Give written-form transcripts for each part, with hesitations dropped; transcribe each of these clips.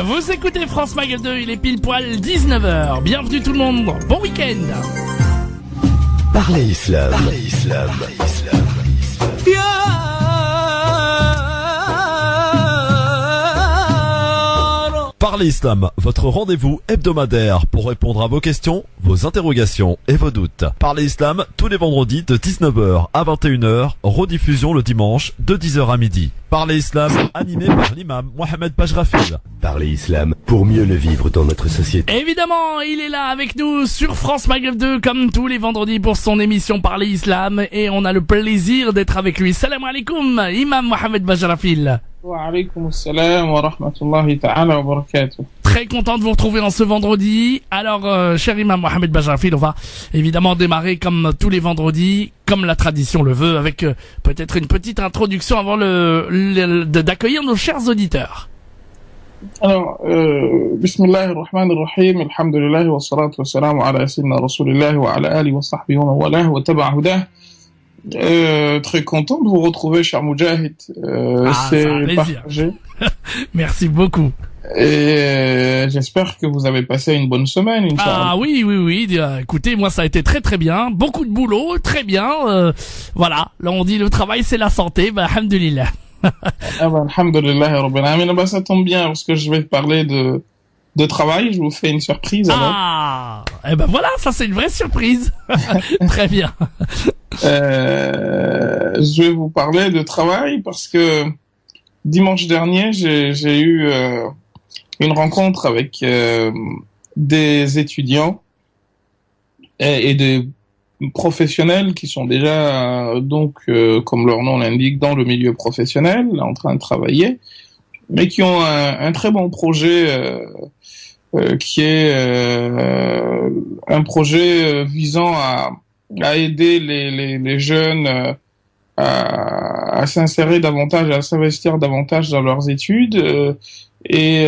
Vous écoutez France Mag 2, il est pile poil 19h. Bienvenue tout le monde, bon week-end. Parlez Islam. Parlez Islam, votre rendez-vous hebdomadaire pour répondre à vos questions, vos interrogations et vos doutes. Parlez Islam tous les vendredis de 19h à 21h, rediffusion le dimanche de 10h à midi. Parlez Islam, animé par l'imam Mohamed Bajrafil. Parlez Islam pour mieux le vivre dans notre société. Évidemment, il est là avec nous sur France Maghreb 2 comme tous les vendredis pour son émission Parlez Islam et on a le plaisir d'être avec lui. Salam alaikum, imam Mohamed Bajrafil. Wa alaykoum assalam wa rahmatullahi ta'ala wa barakatuh. Très content de vous retrouver en ce vendredi. Alors, cher imam Mohamed Bajrafil, on va évidemment démarrer comme tous les vendredis, comme la tradition le veut, avec peut-être une petite introduction avant d'accueillir nos chers auditeurs. Alors, bismillahirrahmanirrahim, alhamdulillah wa salatu wa salam ala sayyidina rasulillah wa ala alihi wa sahbihi wa walah wa taba'a hudah. Très content de vous retrouver, cher Moujahid. C'est partagé. Merci beaucoup. Et j'espère que vous avez passé une bonne semaine, Inch'Allah. Ah oui. Écoutez, moi ça a été très très bien. Beaucoup de boulot, très bien. Voilà, là on dit le travail c'est la santé. Bah, alhamdulillah. Alhamdulillah, rabbil alamin. Bah, ça tombe bien parce que je vais parler de travail. Je vous fais une surprise. Eh ben voilà, ça c'est une vraie surprise. Très bien. Je vais vous parler de travail parce que dimanche dernier, j'ai eu une rencontre avec des étudiants et des professionnels qui sont déjà comme leur nom l'indique, dans le milieu professionnel, en train de travailler, mais qui ont un très bon projet qui est un projet visant à aider les jeunes à s'insérer davantage, à s'investir davantage dans leurs études et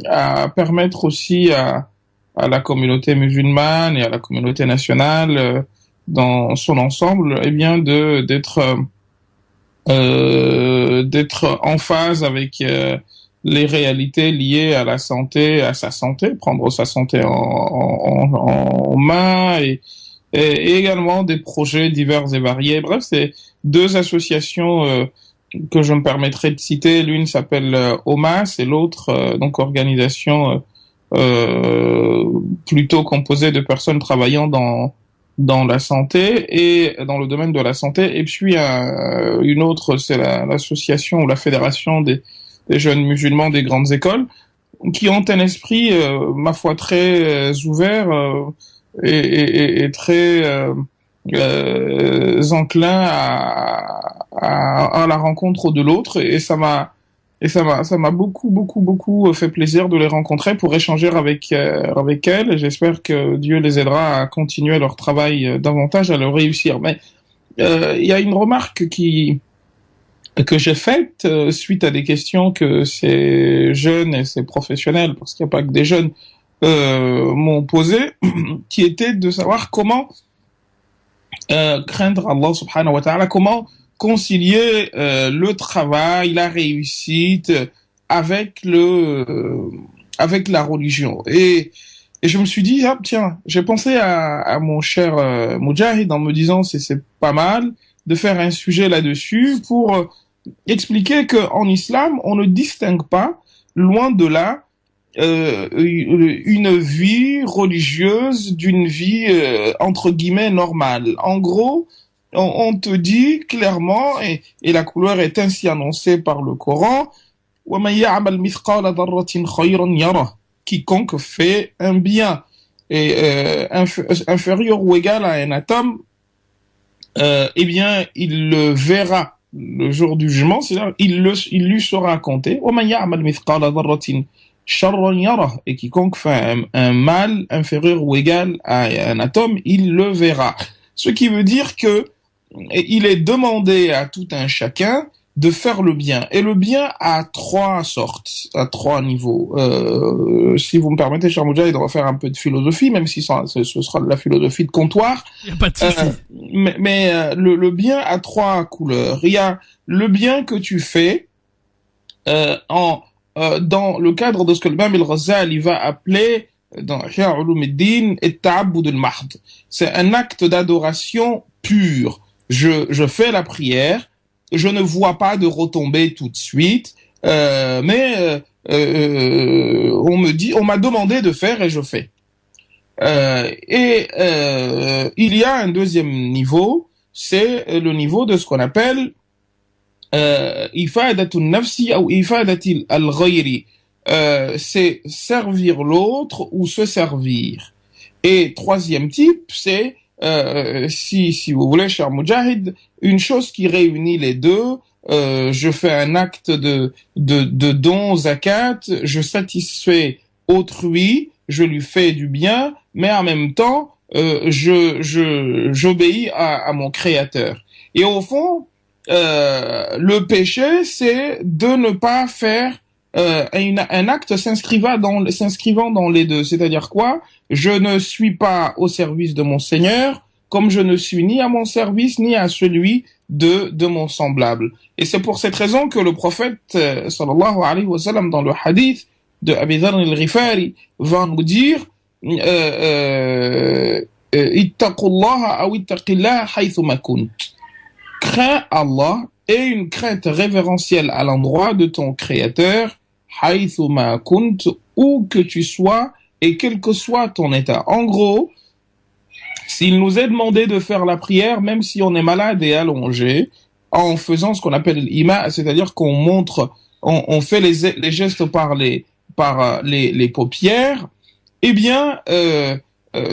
à permettre aussi à la communauté musulmane et à la communauté nationale dans son ensemble, eh bien d'être en phase avec les réalités liées à la santé, à sa santé, prendre sa santé en main et également des projets divers et variés. Bref, c'est deux associations que je me permettrai de citer. L'une s'appelle OMAS et l'autre, donc organisation plutôt composée de personnes travaillant dans la santé et dans le domaine de la santé. Et puis une autre, c'est l'association ou la fédération des jeunes musulmans des grandes écoles, qui ont un esprit, ma foi, très ouvert et très enclin à la rencontre de l'autre, et ça m'a beaucoup fait plaisir de les rencontrer pour échanger avec elles, et j'espère que Dieu les aidera à continuer leur travail davantage, à le réussir. Mais il y a une remarque que j'ai faite suite à des questions que ces jeunes et ces professionnels, parce qu'il n'y a pas que des jeunes, m'ont posé, qui était de savoir comment craindre Allah subhanahu wa ta'ala, comment concilier le travail, la réussite avec la religion. Et je me suis dit, tiens, j'ai pensé à mon cher Moujahid en me disant c'est pas mal de faire un sujet là-dessus pour expliquer que en islam, on ne distingue pas, loin de là, une vie religieuse d'une vie entre guillemets normale. En gros, on te dit clairement, et la couleur est ainsi annoncée par le Coran, وَمَنْ يَعْمَلْ مِثْقَالَ ذَرَّةٍ خَيْرًا يَرَهُ, quiconque fait un bien et inférieur ou égal à un atome, eh bien il le verra le jour du jugement, c'est-à-dire il lui sera compté. وَمَنْ يَعْمَلْ مِثْقَالَ ذَرَّةٍ شَرًّا يَرَهُ, et quiconque fait un mal inférieur ou égal à un atome, il le verra. Ce qui veut dire que il est demandé à tout un chacun de faire le bien. Et le bien a trois sortes, à trois niveaux. Si vous me permettez, cher Moujahid, on va faire un peu de philosophie, même si ce sera de la philosophie de comptoir. Il n'y a pas de souci. Mais le bien a trois couleurs. Il y a le bien que tu fais en dans le cadre de ce que l'imam al-Ghazali va appeler dans Ihya Ulum al-Din at-ta'abbud al-mahd. C'est un acte d'adoration pur. Je fais la prière, je ne vois pas de retombées tout de suite, mais on m'a demandé de faire et je fais. Il y a un deuxième niveau, c'est le niveau de ce qu'on appelle ifadatul nafsi ou ifadatil al-ghayri. C'est servir l'autre ou se servir. Et troisième type, c'est si vous voulez, cher Moudjahid, une chose qui réunit les deux. Je fais un acte de don, zakat, je satisfais autrui, je lui fais du bien, mais en même temps, j'obéis à mon Créateur. Et au fond, le péché, c'est de ne pas faire un acte s'inscrivant dans les deux. C'est-à-dire quoi? Je ne suis pas au service de mon Seigneur, comme je ne suis ni à mon service, ni à celui de mon semblable. Et c'est pour cette raison que le prophète, sallallahu alayhi wa sallam, dans le hadith de Abi Dharr al-Ghifari, va nous dire, ittaqullaha aw ittaqillaha haythuma kunt. Crains Allah et une crainte révérentielle à l'endroit de ton Créateur, haythuma kunt, où que tu sois et quel que soit ton état. En gros, s'il nous est demandé de faire la prière, même si on est malade et allongé, en faisant ce qu'on appelle l'ima, c'est-à-dire qu'on montre, on fait les gestes par les paupières, eh bien,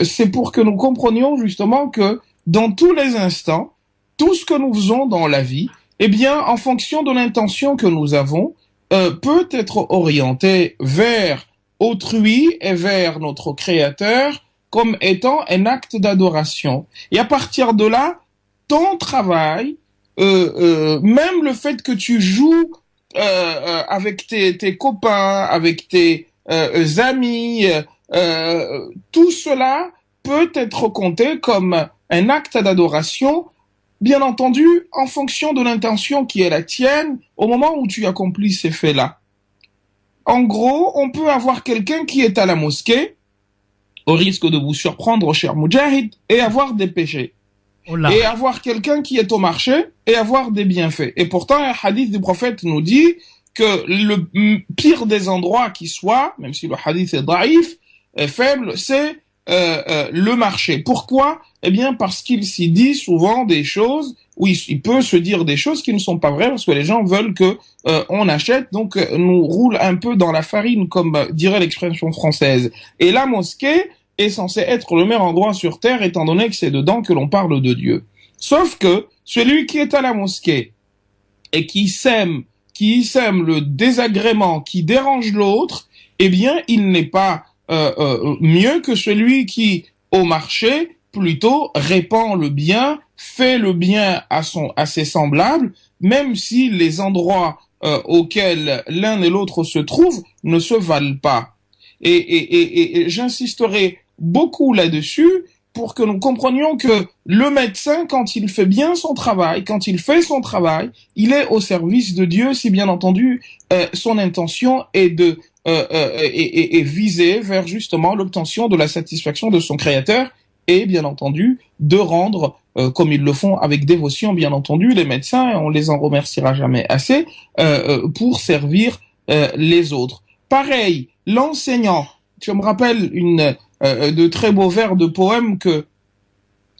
c'est pour que nous comprenions justement que dans tous les instants, tout ce que nous faisons dans la vie, eh bien, en fonction de l'intention que nous avons, peut être orienté vers autrui et vers notre Créateur comme étant un acte d'adoration. Et à partir de là, ton travail, même le fait que tu joues avec tes copains, avec tes amis, tout cela peut être compté comme un acte d'adoration, bien entendu, en fonction de l'intention qui est la tienne au moment où tu accomplis ces faits-là. En gros, on peut avoir quelqu'un qui est à la mosquée, au risque de vous surprendre, cher Moudjahid, et avoir des péchés. Oula. Et avoir quelqu'un qui est au marché et avoir des bienfaits. Et pourtant, un hadith du prophète nous dit que le pire des endroits qui soit, même si le hadith est daïf, est faible, c'est le marché. Pourquoi? Eh bien, parce qu'il s'y dit souvent des choses, où il peut se dire des choses qui ne sont pas vraies, parce que les gens veulent que on achète, donc nous roule un peu dans la farine, comme dirait l'expression française. Et la mosquée est censée être le meilleur endroit sur terre, étant donné que c'est dedans que l'on parle de Dieu. Sauf que celui qui est à la mosquée et qui sème le désagrément, qui dérange l'autre, eh bien, il n'est pas mieux que celui qui, au marché, plutôt répand le bien, fait le bien à ses semblables, même si les endroits auxquels l'un et l'autre se trouvent ne se valent pas. Et j'insisterai beaucoup là-dessus pour que nous comprenions que le médecin, quand il fait bien son travail, quand il fait son travail, il est au service de Dieu, si bien entendu son intention est de est visée vers justement l'obtention de la satisfaction de son Créateur et bien entendu de rendre comme ils le font avec dévotion, bien entendu, les médecins, on les en remerciera jamais assez, pour servir les autres. Pareil, l'enseignant, je me rappelle de très beaux vers de poèmes que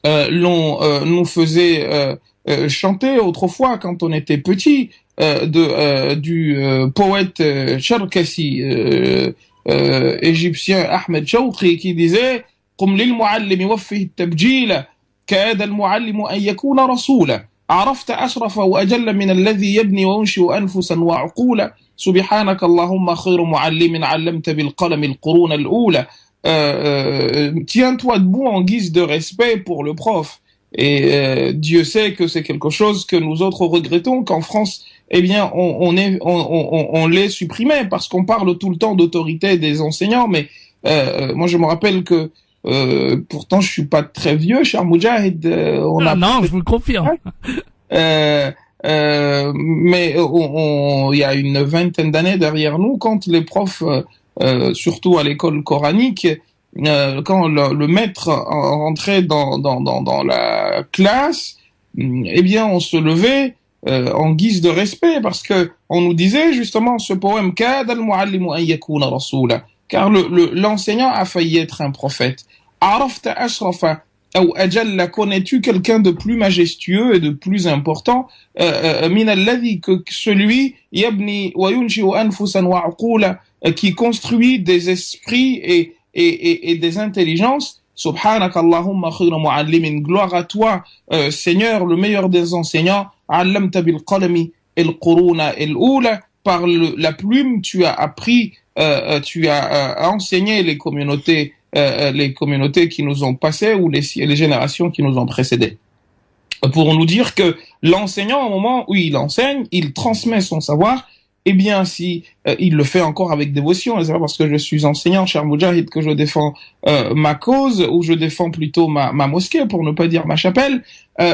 l'on nous faisait chanter autrefois quand on était petit, du poète Cherkassi égyptien Ahmed Shawqi qui disait قم للمعلم وفه التبجيل كاد المعلم أن يكون رسولا عرفت أشرف وأجل من الذي يبني وينشئ أنفسا وعقولا سبحانك اللهم خير معلم علمت بالقلم القرون الأولى. Tiens-toi debout en guise de respect pour le prof. Et Dieu sait que c'est quelque chose que nous autres regrettons qu'en France, eh bien, on l'ait supprimé parce qu'on parle tout le temps d'autorité des enseignants. Mais moi, je me rappelle que pourtant, je suis pas très vieux, cher Moudjahid. Non, je vous le confirme. Mais il y a une vingtaine d'années derrière nous, quand les profs, surtout à l'école coranique, quand le maître rentrait dans la classe, eh bien on se levait en guise de respect, parce que on nous disait justement ce poème Kada al-muallimu an yakuna rasula, car l'enseignant a failli être un prophète. Arafta ashrafa ou ajalla, connais-tu quelqu'un de plus majestueux et de plus important min alladhi, que celui yabni wa yunshi'u anfusan wa uqula, qui construit des esprits et des intelligences. Subhanaka Allahumma khayra muallimin, gloire à toi Seigneur, le meilleur des enseignants. Allamta bil qalami al quruna al ula, par la plume tu as appris, tu as enseigné les communautés qui nous ont passé, ou les générations qui nous ont précédés, pour nous dire que l'enseignant, au moment où il enseigne, il transmet son savoir. Eh bien, si il le fait encore avec dévotion, et c'est pas parce que je suis enseignant, cher Moudjahid, que je défends ma cause, ou je défends plutôt ma mosquée, pour ne pas dire ma chapelle,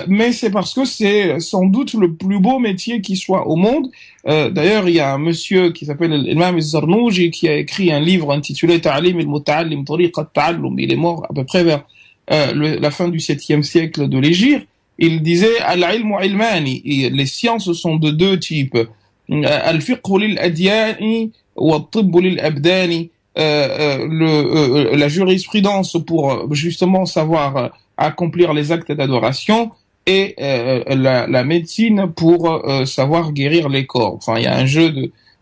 mais c'est parce que c'est sans doute le plus beau métier qui soit au monde. D'ailleurs, il y a un monsieur qui s'appelle l'imam al-Zarnouji, qui a écrit un livre intitulé Ta'alim al-Muta'allim Tariq al-Ta'allum. Il est mort à peu près vers la fin du 7e siècle de l'Hégire. Il disait al-ilmu ilmani, les sciences sont de deux types. Al-fiqhu lil-adyani wa al-tibbu lil-abdani, la jurisprudence pour justement savoir accomplir les actes d'adoration, et la médecine pour savoir guérir les corps. Enfin, il y a un jeu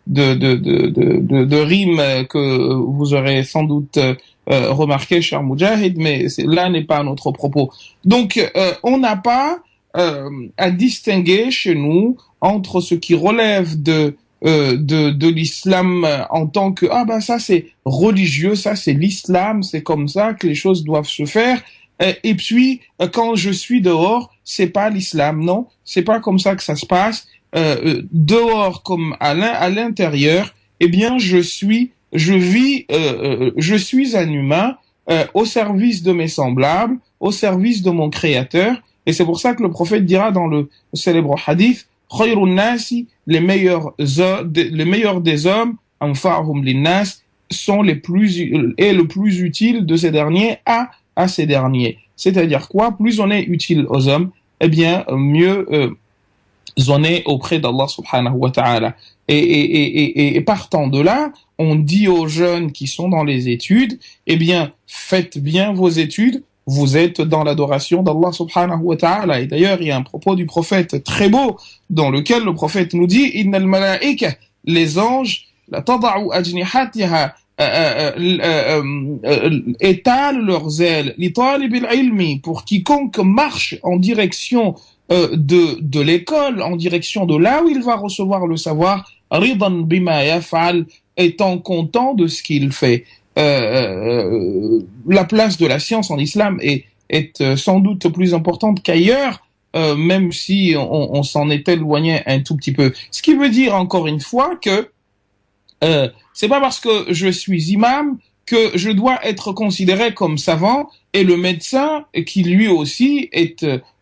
de rimes que vous aurez sans doute remarqué, cher Moudjahid, mais là n'est pas notre propos. Donc, on n'a pas à distinguer chez nous entre ce qui relève de l'islam en tant que ça c'est religieux, ça c'est l'islam, c'est comme ça que les choses doivent se faire, et puis quand je suis dehors, c'est pas l'islam, non, c'est pas comme ça que ça se passe. Dehors comme à l'intérieur, eh bien je suis un humain au service de mes semblables, au service de mon créateur. Et c'est pour ça que le prophète dira dans le célèbre hadith, Khayrun nasi, les meilleurs des hommes, anfa'hum linnas, sont le plus utile de ces derniers à ces derniers. C'est-à-dire quoi? Plus on est utile aux hommes, eh bien mieux on est auprès d'Allah subhanahu wa ta'ala. Et partant de là, on dit aux jeunes qui sont dans les études, eh bien faites bien vos études, vous êtes dans l'adoration d'Allah subhanahu wa ta'ala. Et d'ailleurs, il y a un propos du prophète très beau, dans lequel le prophète nous dit, Innal malaika, les anges, la tada'u ajnihatiha, étalent leurs ailes, li talibil ilmi, pour quiconque marche en direction de l'école, en direction de là où il va recevoir le savoir, ridan bima yaf'al, étant content de ce qu'il fait. La place de la science en islam est sans doute plus importante qu'ailleurs, même si on s'en est éloigné un tout petit peu. Ce qui veut dire encore une fois que c'est pas parce que je suis imam que je dois être considéré comme savant, et le médecin qui lui aussi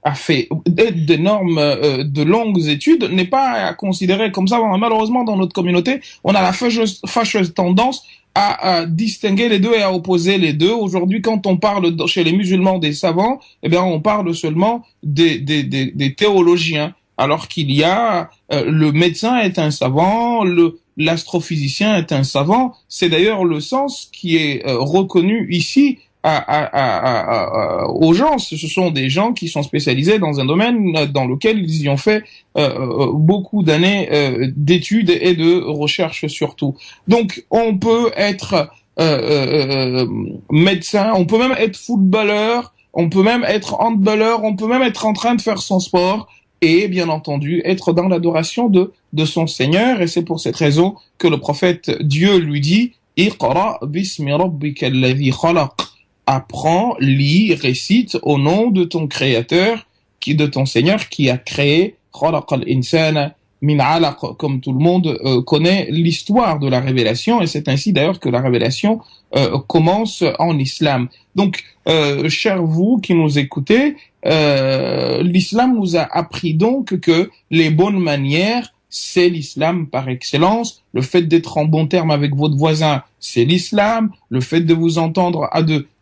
a fait de longues études n'est pas considéré comme savant. Malheureusement, dans notre communauté, on a la fâcheuse tendance à distinguer les deux et à opposer les deux. Aujourd'hui, quand on parle chez les musulmans des savants, eh bien, on parle seulement des théologiens, alors qu'il y a le médecin est un savant, l'astrophysicien est un savant. C'est d'ailleurs le sens qui est reconnu ici aux gens. Ce sont des gens qui sont spécialisés dans un domaine dans lequel ils y ont fait beaucoup d'années d'études et de recherche surtout. Donc on peut être médecin, on peut même être footballeur, on peut même être handballeur, on peut même être en train de faire son sport et bien entendu être dans l'adoration de son Seigneur. Et c'est pour cette raison que le prophète, Dieu lui dit, Iqra bismi rabbika alladhi khalaq, apprends, lis, récite au nom de ton créateur, de ton Seigneur qui a créé, khalaqal insana min alaq, comme tout le monde connaît l'histoire de la révélation, et c'est ainsi d'ailleurs que la révélation commence en islam. Donc, chers vous qui nous écoutez, l'islam nous a appris donc que les bonnes manières, c'est l'islam par excellence. Le fait d'être en bon terme avec votre voisin, c'est l'islam. Le fait de vous entendre,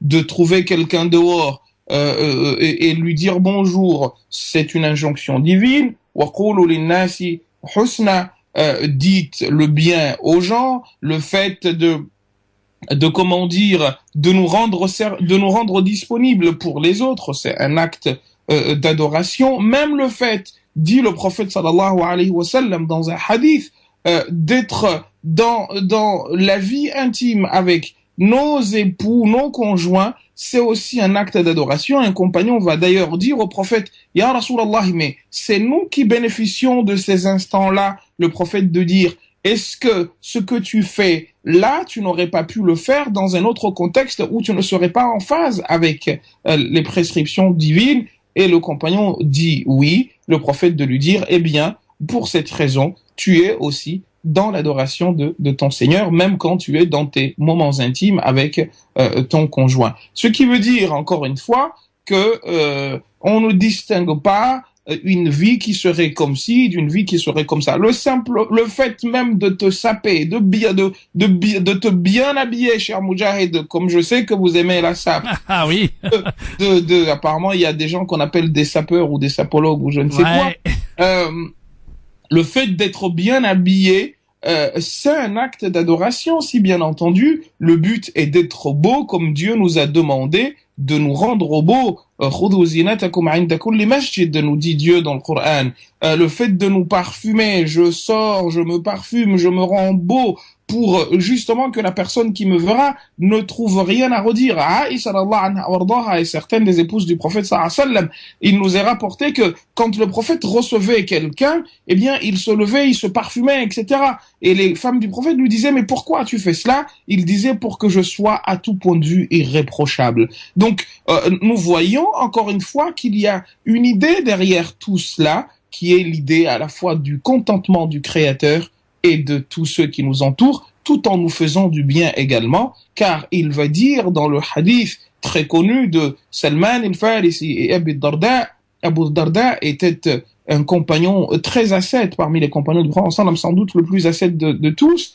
de trouver quelqu'un dehors et lui dire bonjour, c'est une injonction divine. وَقُولُوا لِلنَّاسِ حُسْنًا, dites le bien aux gens. Le fait de comment dire, de nous rendre disponibles pour les autres, c'est un acte d'adoration. Même le fait, dit le prophète sallallahu alayhi wa sallam dans un hadith, d'être dans la vie intime avec nos époux, nos conjoints, c'est aussi un acte d'adoration. Un compagnon va d'ailleurs dire au prophète, Ya Rasulallah, mais c'est nous qui bénéficions de ces instants-là. Le prophète de dire, est-ce que ce que tu fais là, tu n'aurais pas pu le faire dans un autre contexte où tu ne serais pas en phase avec les prescriptions divines? Et le compagnon dit oui. Le prophète de lui dire, eh bien, pour cette raison, tu es aussi dans l'adoration de ton Seigneur, même quand tu es dans tes moments intimes avec ton conjoint. Ce qui veut dire, encore une fois, que on ne distingue pas une vie qui serait comme ci, d'une vie qui serait comme ça. Le fait même de te saper, de te bien habiller, cher Moujahid, comme je sais que vous aimez la sape. Ah oui. Apparemment, il y a des gens qu'on appelle des sapeurs ou des sapologues ou je ne sais quoi. Le fait d'être bien habillé, c'est un acte d'adoration, si bien entendu, le but est d'être beau comme Dieu nous a demandé de nous rendre beaux. Nous dit Dieu dans le Coran. Le fait de nous parfumer, je sors, je me parfume, je me rends beau pour justement que la personne qui me verra ne trouve rien à redire. Aïcha est certaines des épouses du prophète sallallahu alayhi wa sallam. Il nous est rapporté que quand le prophète recevait quelqu'un, eh bien, il se levait, il se parfumait, etc. Et les femmes du prophète lui disaient, mais pourquoi tu fais cela? Il disait, pour que je sois à tout point de vue irréprochable. Donc, nous voyons encore une fois qu'il y a une idée derrière tout cela, qui est l'idée à la fois du contentement du Créateur et de tous ceux qui nous entourent, tout en nous faisant du bien également, car il va dire dans le hadith très connu de Salman al-Farisi et Abu Darda était un compagnon très ascète parmi les compagnons du prophète, sans doute le plus ascète de tous.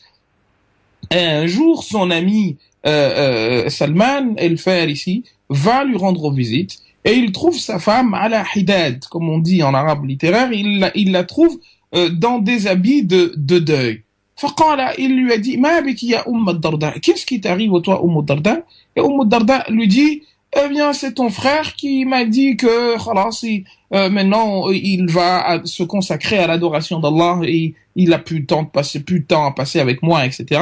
Et un jour, son ami Salman al-Farisi va lui rendre visite et il trouve sa femme ala hidad, comme on dit en arabe littéraire, il la trouve dans des habits de deuil. Faqala, il lui a dit, ma biki ya Darda, qu'est-ce qui t'arrive toi, Darda? Et Darda lui dit, eh bien, c'est ton frère qui m'a dit que, maintenant, il va se consacrer à l'adoration d'Allah et il a plus de temps à passer avec moi, etc.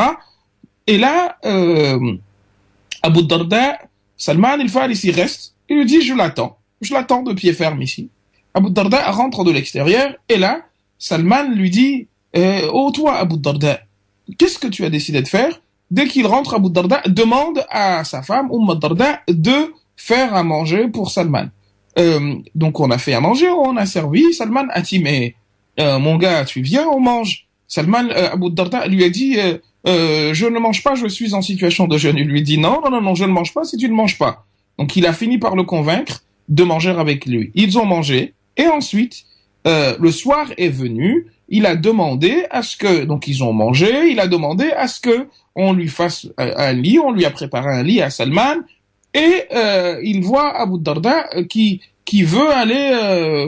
Et là, Abu Darda, Salman al-Farisi reste, il lui dit, je l'attends de pied ferme ici. Abu Darda rentre de l'extérieur et là, Salman lui dit, oh toi Abu Darda, qu'est-ce que tu as décidé de faire? Dès qu'il rentre, Abu Darda demande à sa femme, Darda, de faire à manger pour Salman. Donc on a fait à manger, on a servi, Salman a dit, mais mon gars, tu viens, on mange. Abu Darda lui a dit, je ne mange pas, je suis en situation de jeûne. Il lui dit, non, je ne mange pas si tu ne manges pas. Donc il a fini par le convaincre de manger avec lui. Ils ont mangé, et ensuite, le soir est venu, il a demandé à ce que, donc ils ont mangé, il a demandé à ce que on lui fasse un lit, on lui a préparé un lit à Salman, et il voit Abu Darda qui veut aller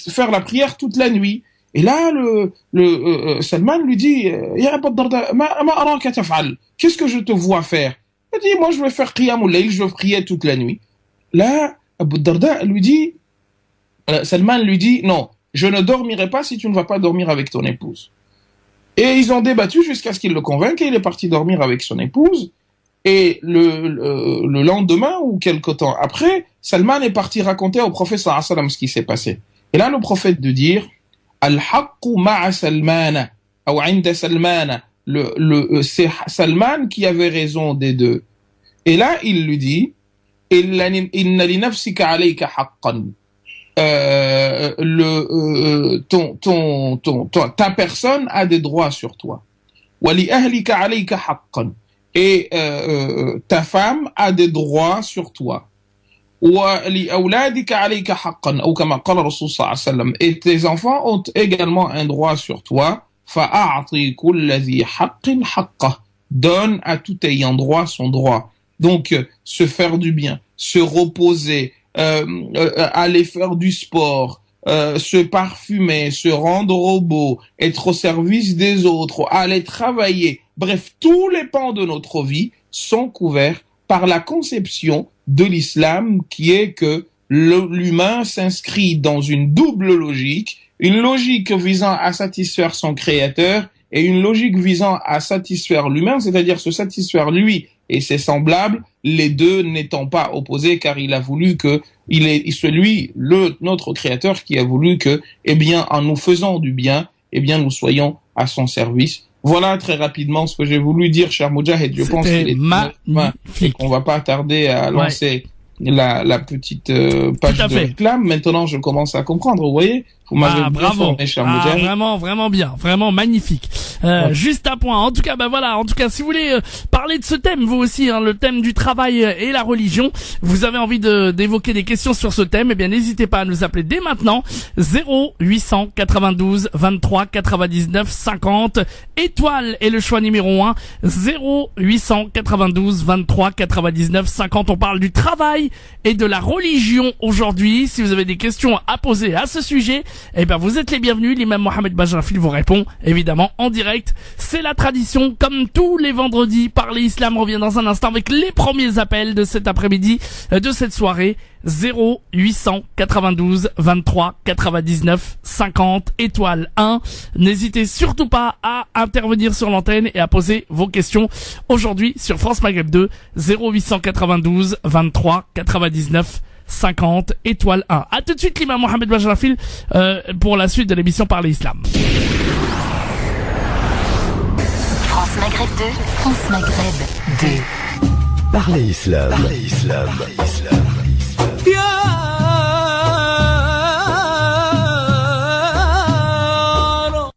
faire la prière toute la nuit. Et là, Salman lui dit, Ya Abu Darda, ma araka taf'al, qu'est-ce que je te vois faire? Il dit, moi je vais faire qiyamul layl, je vais prier toute la nuit. Là, Abu Darda lui dit, Salman lui dit, non, je ne dormirai pas si tu ne vas pas dormir avec ton épouse. Et ils ont débattu jusqu'à ce qu'il le convainque et il est parti dormir avec son épouse. Et le lendemain ou quelque temps après, Salman est parti raconter au prophète sallallahu alayhi wa sallam ce qui s'est passé. Et là, le prophète de dire, Al-haqqu ma'a Salmana, ou 'inda Salmana, c'est Salman qui avait raison des deux. Et là, il lui dit, Inna li nafsika alayka haqqan. Ta personne a des droits sur toi. Wali ahlika alayka haqqan. Et ta femme a des droits sur toi. وَلِأَوْلَادِكَ عَلَيْكَ حَقًّا أو كما قال الرسول صلى الله عليه وسلم. Et tes enfants ont également un droit sur toi. فَأَعْطِي كُلَّ ذِي حَقٍّ حَقَّهُ. Donne à tout ayant droit son droit. Donc, se faire du bien, se reposer, aller faire du sport, se parfumer, se rendre beau, être au service des autres, aller travailler. Bref, tous les pans de notre vie sont couverts par la conception de l'islam qui est que l'humain s'inscrit dans une double logique, une logique visant à satisfaire son créateur et une logique visant à satisfaire l'humain, c'est-à-dire se satisfaire lui et ses semblables, les deux n'étant pas opposés, car il a voulu que notre créateur qui a voulu que, eh bien, en nous faisant du bien, eh bien, nous soyons à son service. Voilà très rapidement ce que j'ai voulu dire, cher Moudjahid. Je pense qu'il est magnifique. On va pas tarder à lancer la petite page de réclame. Maintenant, je commence à comprendre, vous voyez. Vous m'avez bien formé, cher Moudjahid. Vraiment bien, vraiment magnifique. Juste un point. En tout cas, voilà. En tout cas, si vous voulez parler de ce thème, vous aussi, le thème du travail et la religion, vous avez envie d'évoquer des questions sur ce thème, eh bien, n'hésitez pas à nous appeler dès maintenant. 0892 23 99 50. Étoile est le choix numéro 1. 0892 23 99 50. On parle du travail et de la religion aujourd'hui. Si vous avez des questions à poser à ce sujet, eh ben, vous êtes les bienvenus. L'imam Mohamed Bajrafil vous répond, évidemment, en direct. C'est la tradition, comme tous les vendredis. Parler Islam revient dans un instant avec les premiers appels de cet après-midi, de cette soirée. 0892 23 99 50 étoile 1. N'hésitez surtout pas à intervenir sur l'antenne et à poser vos questions aujourd'hui sur France Maghreb 2. 0892 23 99 50 étoile 1. À tout de suite, l'imam Mohamed Bajrafil pour la suite de l'émission Parler Islam. France Maghreb 2. France Maghreb 2. Parler Islam. Parler Islam. Parler Islam.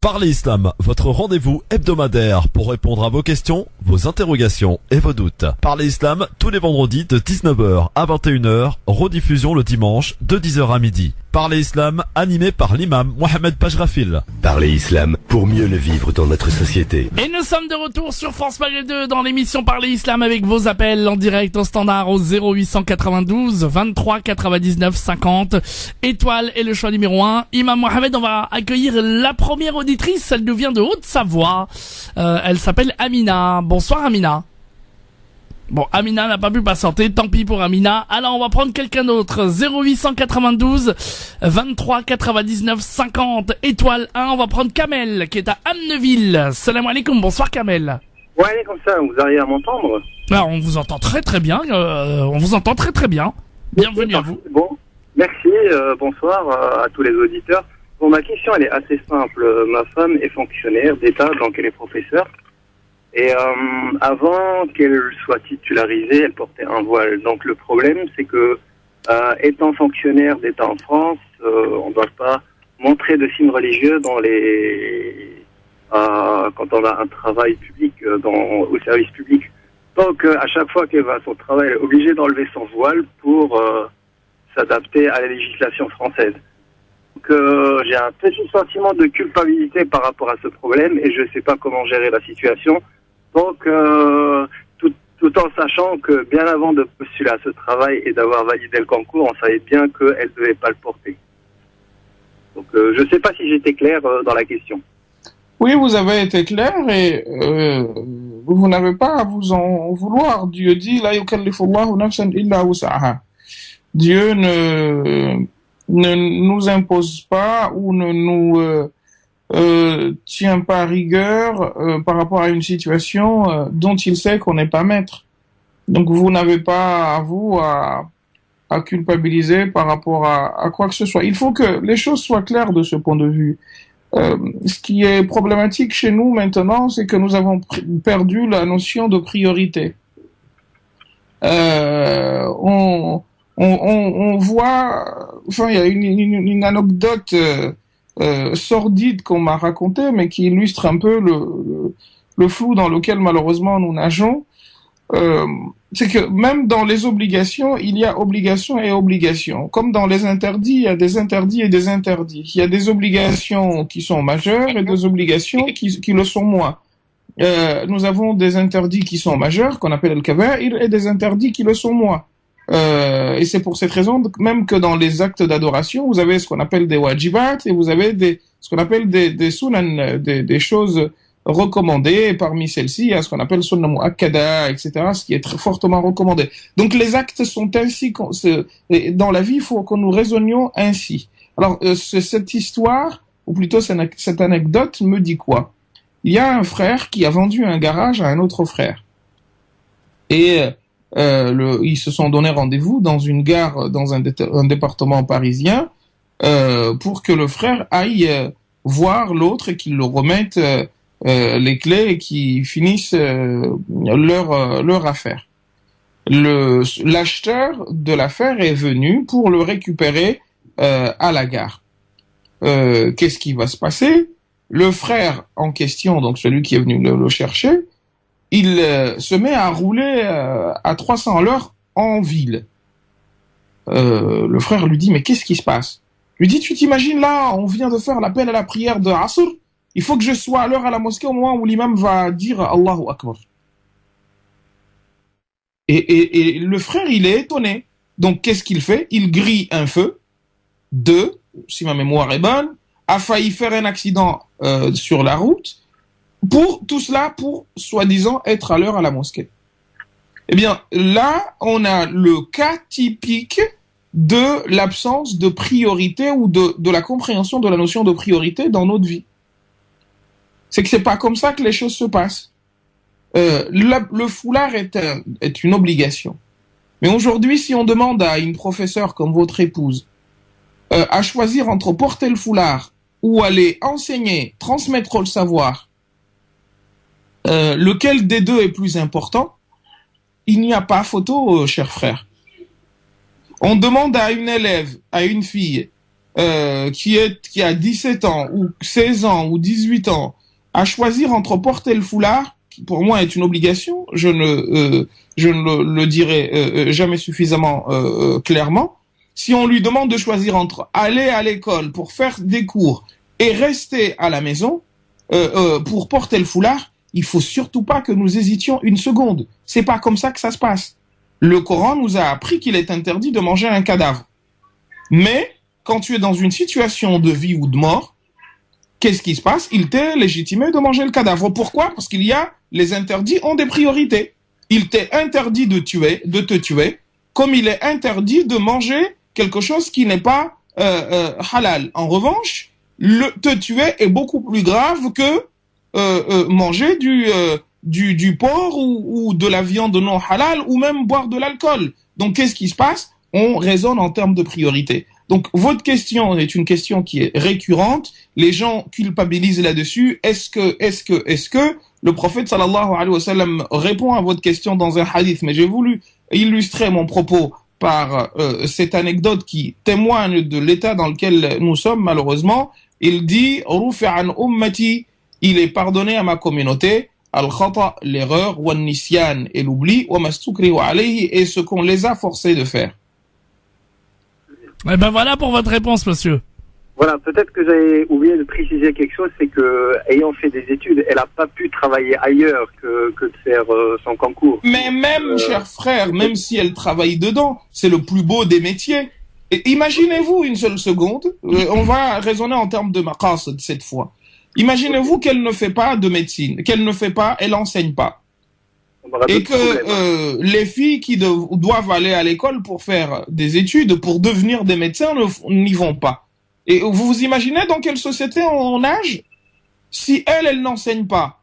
Parler Islam, votre rendez-vous hebdomadaire pour répondre à vos questions, vos interrogations et vos doutes. Parler Islam tous les vendredis de 19h à 21h, rediffusion le dimanche de 10h à midi. Parler Islam animé par l'imam Mohamed Bajrafil. Parler Islam pour mieux le vivre dans notre société. Et nous sommes de retour sur France Maghreb 2 dans l'émission Parler Islam avec vos appels en direct au standard au 0892 23 99 50. Étoile est le choix numéro 1. Imam Mohamed, on va accueillir la première auditrice. Elle nous vient de Haute-Savoie. Elle s'appelle Amina. Bonsoir Amina. Bon, Amina n'a pas pu patienter, tant pis pour Amina. Alors, on va prendre quelqu'un d'autre. 0892 23 99 50 étoile 1. On va prendre Kamel, qui est à Amneville. Salam alaikum, bonsoir Kamel. Ouais, comme ça, vous arrivez à m'entendre? Alors, on vous entend très très bien. On vous entend très très bien. Bienvenue à vous. Bon, merci, bonsoir à tous les auditeurs. Bon, ma question, elle est assez simple. Ma femme est fonctionnaire d'État, donc elle est professeure. Et avant qu'elle soit titularisée, elle portait un voile. Donc le problème, c'est que étant fonctionnaire d'État en France, on ne doit pas montrer de signes religieux dans quand on a un travail public, au service public. Donc à chaque fois qu'elle va à son travail, elle est obligée d'enlever son voile pour s'adapter à la législation française. Donc j'ai un petit sentiment de culpabilité par rapport à ce problème et je ne sais pas comment gérer la situation. Donc, tout en sachant que bien avant de postuler à ce travail et d'avoir validé le concours, on savait bien qu'elle ne devait pas le porter. Donc, je ne sais pas si j'étais clair dans la question. Oui, vous avez été clair et vous n'avez pas à vous en vouloir. Dieu dit, la yukallifullahu nafsan illa wus'aha. Dieu ne nous impose pas ou ne nous tient pas rigueur par rapport à une situation dont il sait qu'on n'est pas maître. Donc vous n'avez pas à vous à culpabiliser par rapport à quoi que ce soit. Il faut que les choses soient claires de ce point de vue. Ce qui est problématique chez nous maintenant, c'est que nous avons perdu la notion de priorité. On voit, enfin il y a une anecdote sordide qu'on m'a raconté, mais qui illustre un peu le flou dans lequel malheureusement nous nageons. c'est que même dans les obligations, il y a obligation et obligation. Comme dans les interdits, il y a des interdits et des interdits. Il y a des obligations qui sont majeures et des obligations qui le sont moins. Nous avons des interdits qui sont majeurs, qu'on appelle al-kaba'ir, et des interdits qui le sont moins. Et c'est pour cette raison même que dans les actes d'adoration, vous avez ce qu'on appelle des wajibat et vous avez ce qu'on appelle des sunan, des choses recommandées. Et parmi celles-ci, il y a ce qu'on appelle sunnah mu'akkada, etc., ce qui est très fortement recommandé. Donc les actes sont ainsi, dans la vie, il faut que nous raisonnions ainsi. Alors cette histoire, ou plutôt cette anecdote me dit quoi? Il y a un frère qui a vendu un garage à un autre frère. Et ils se sont donné rendez-vous dans une gare, dans un département parisien, pour que le frère aille voir l'autre et qu'il le remette les clés et qu'ils finissent leur affaire. L'acheteur de l'affaire est venu pour le récupérer à la gare. Qu'est-ce qui va se passer? Le frère en question, donc celui qui est venu le chercher, il se met à rouler à 300 à l'heure en ville. Le frère lui dit, mais qu'est-ce qui se passe? Lui dit, tu t'imagines là, on vient de faire l'appel à la prière de Asr, il faut que je sois à l'heure à la mosquée au moment où l'imam va dire Allahu Akbar. Et le frère, il est étonné. Donc qu'est-ce qu'il fait? Il grille un feu, si ma mémoire est bonne, a failli faire un accident sur la route, pour tout cela, pour soi-disant être à l'heure à la mosquée. Eh bien, là, on a le cas typique de l'absence de priorité ou de la compréhension de la notion de priorité dans notre vie. C'est que c'est pas comme ça que les choses se passent. Le foulard est une obligation. Mais aujourd'hui, si on demande à une professeure comme votre épouse à choisir entre porter le foulard ou aller enseigner, transmettre le savoir, lequel des deux est plus important, il n'y a pas photo, cher frère. On demande à une élève, à une fille qui a 17 ans ou 16 ans ou 18 ans à choisir entre porter le foulard, qui pour moi est une obligation, je ne le dirai jamais suffisamment clairement. Si on lui demande de choisir entre aller à l'école pour faire des cours et rester à la maison pour porter le foulard, il faut surtout pas que nous hésitions une seconde. C'est pas comme ça que ça se passe. Le Coran nous a appris qu'il est interdit de manger un cadavre. Mais quand tu es dans une situation de vie ou de mort, qu'est-ce qui se passe? Il t'est légitimé de manger le cadavre. Pourquoi? Parce qu'il y a, les interdits ont des priorités. Il t'est interdit de te tuer, comme il est interdit de manger quelque chose qui n'est pas halal. En revanche, te tuer est beaucoup plus grave que manger du porc ou de la viande non halal ou même boire de l'alcool. Donc qu'est-ce qui se passe? On raisonne en termes de priorité. Donc votre question est une question qui est récurrente. Les gens culpabilisent là-dessus. Est-ce que le prophète sallallahu alayhi wa sallam répond à votre question dans un hadith? Mais j'ai voulu illustrer mon propos par cette anecdote qui témoigne de l'état dans lequel nous sommes malheureusement. Il dit rufi'a an ummati, il est pardonné à ma communauté, al-khata, l'erreur, wa nisyan, et l'oubli, wa mastukrihu alayhi, et ce qu'on les a forcés de faire. Eh ben voilà pour votre réponse, monsieur. Voilà, peut-être que j'avais oublié de préciser quelque chose, c'est que, ayant fait des études, elle n'a pas pu travailler ailleurs que de faire son concours. Mais même, cher frère, même si elle travaille dedans, c'est le plus beau des métiers. Et imaginez-vous une seule seconde, on va raisonner en termes de maqasid cette fois. Imaginez-vous qu'elle ne fait pas de médecine, elle enseigne pas. Et que les filles qui doivent aller à l'école pour faire des études, pour devenir des médecins, n'y vont pas. Et vous vous imaginez dans quelle société on nage? Si elle n'enseigne pas,